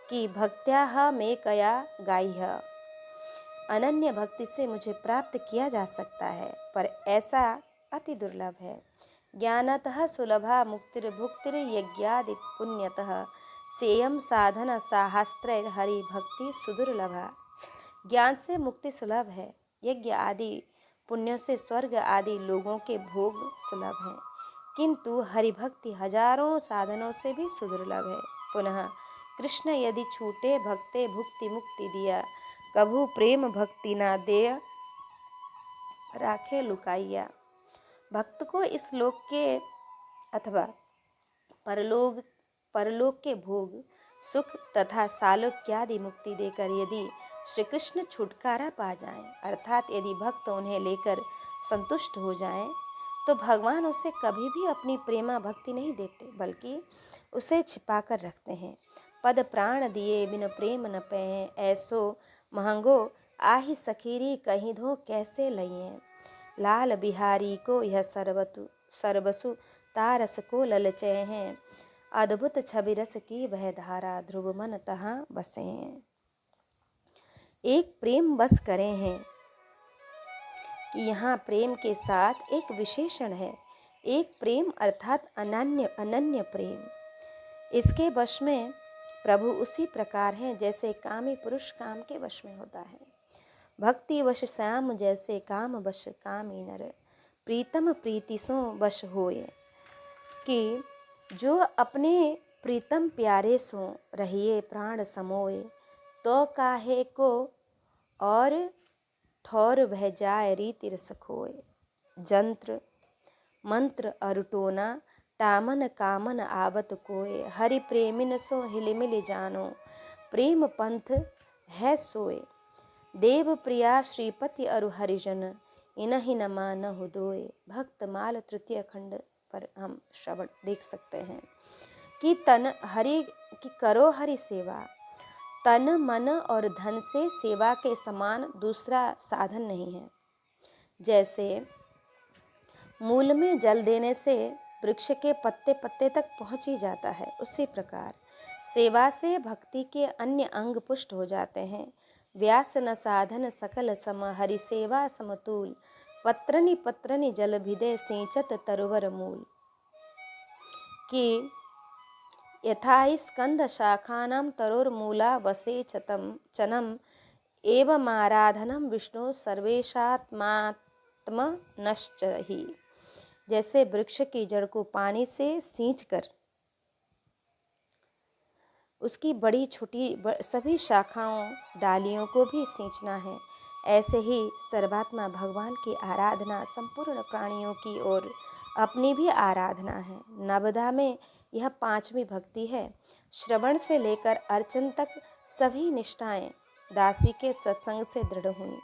कि भक्त्या में कया गाय्य, अनन्य भक्ति से मुझे प्राप्त किया जा सकता है, पर ऐसा अति दुर्लभ है। ज्ञानतः सुलभा मुक्तिर्भुक्तिर यज्ञादि पुण्यतः, सेयम साधन साहस्त्र हरि भक्ति सुदुर्लभा। ज्ञान से मुक्ति सुलभ है, यज्ञ आदि पुण्यों से स्वर्ग आदि लोगों के भोग सुलभ हैं, किंतु हरिभक्ति हजारों साधनों से भी सुदुर्लभ है। पुनः कृष्ण यदि छूटे भक्ते भुक्ति मुक्ति दिया, कभू प्रेम भक्ति ना देय राखे लुकाइया। भक्त को इस लोक के अथवा परलोक के भोग सुख तथा सालोक्यादि मुक्ति देकर यदि श्री कृष्ण छुटकारा पा जाएं, अर्थात यदि भक्त उन्हें लेकर संतुष्ट हो जाएं, तो भगवान उसे कभी भी अपनी प्रेमा भक्ति नहीं देते, बल्कि उसे छिपा कर रखते हैं। पद प्राण दिए बिन प्रेम न पैं, ऐसो महंगो आहि सखीरी कहीं धो कैसे लइए। लाल बिहारी को यह सर्वसु तारस को ललचे हैं, अद्भुत छवि रस की वह धारा ध्रुव मन तहाँ बसे हैं। एक प्रेम बस करें हैं कि यहाँ प्रेम के साथ एक विशेषण है। एक प्रेम अर्थात अनन्य प्रेम। इसके वश में प्रभु उसी प्रकार हैं जैसे कामी पुरुष काम के वश में होता है। भक्ति वश श्याम जैसे काम वश कामी नर, प्रीतम प्रीति सो वश होए। कि जो अपने प्रीतम प्यारे सो रहिए प्राण समोए, तो काहे को और ठौर वह जाए रीति रस खोए। जंत्र मंत्र अरुटोना टामन कामन आवत कोय, हरि प्रेमिन सो हिलिमिल जानो, प्रेम पंथ है सोए। देव प्रिया श्रीपति अरु हरिजन, इनहि न मानहु दोय। भक्त माल तृतीय खंड पर हम श्रवण देख सकते हैं कि करो हरि सेवा। तन मन और धन से सेवा के समान दूसरा साधन नहीं है। जैसे मूल में जल देने से वृक्ष के पत्ते पत्ते तक पहुँच ही जाता है, उसी प्रकार सेवा से भक्ति के अन्य अंग पुष्ट हो जाते हैं। व्यास न साधन सकल सम, हरि सेवा समतूल, पत्रनि पत्रनि जल भिदे सिंचत तरुवर मूल। कि यथा स्कंद शाखानां तरोर्मूला वसे चनम एवमाराधनम विष्णु सर्वेशात्मात्मनश्च ही। जैसे वृक्ष की जड़ को पानी से सींचकर उसकी बड़ी छोटी सभी शाखाओं डालियों को भी सींचना है। ऐसे ही सर्वात्मा भगवान की आराधना संपूर्ण प्राणियों की ओर अपनी भी आराधना है। नवदा में यह पांचवी भक्ति है। श्रवण से लेकर अर्चन तक सभी निष्ठाएं दासी के सत्संग से दृढ़ हुई।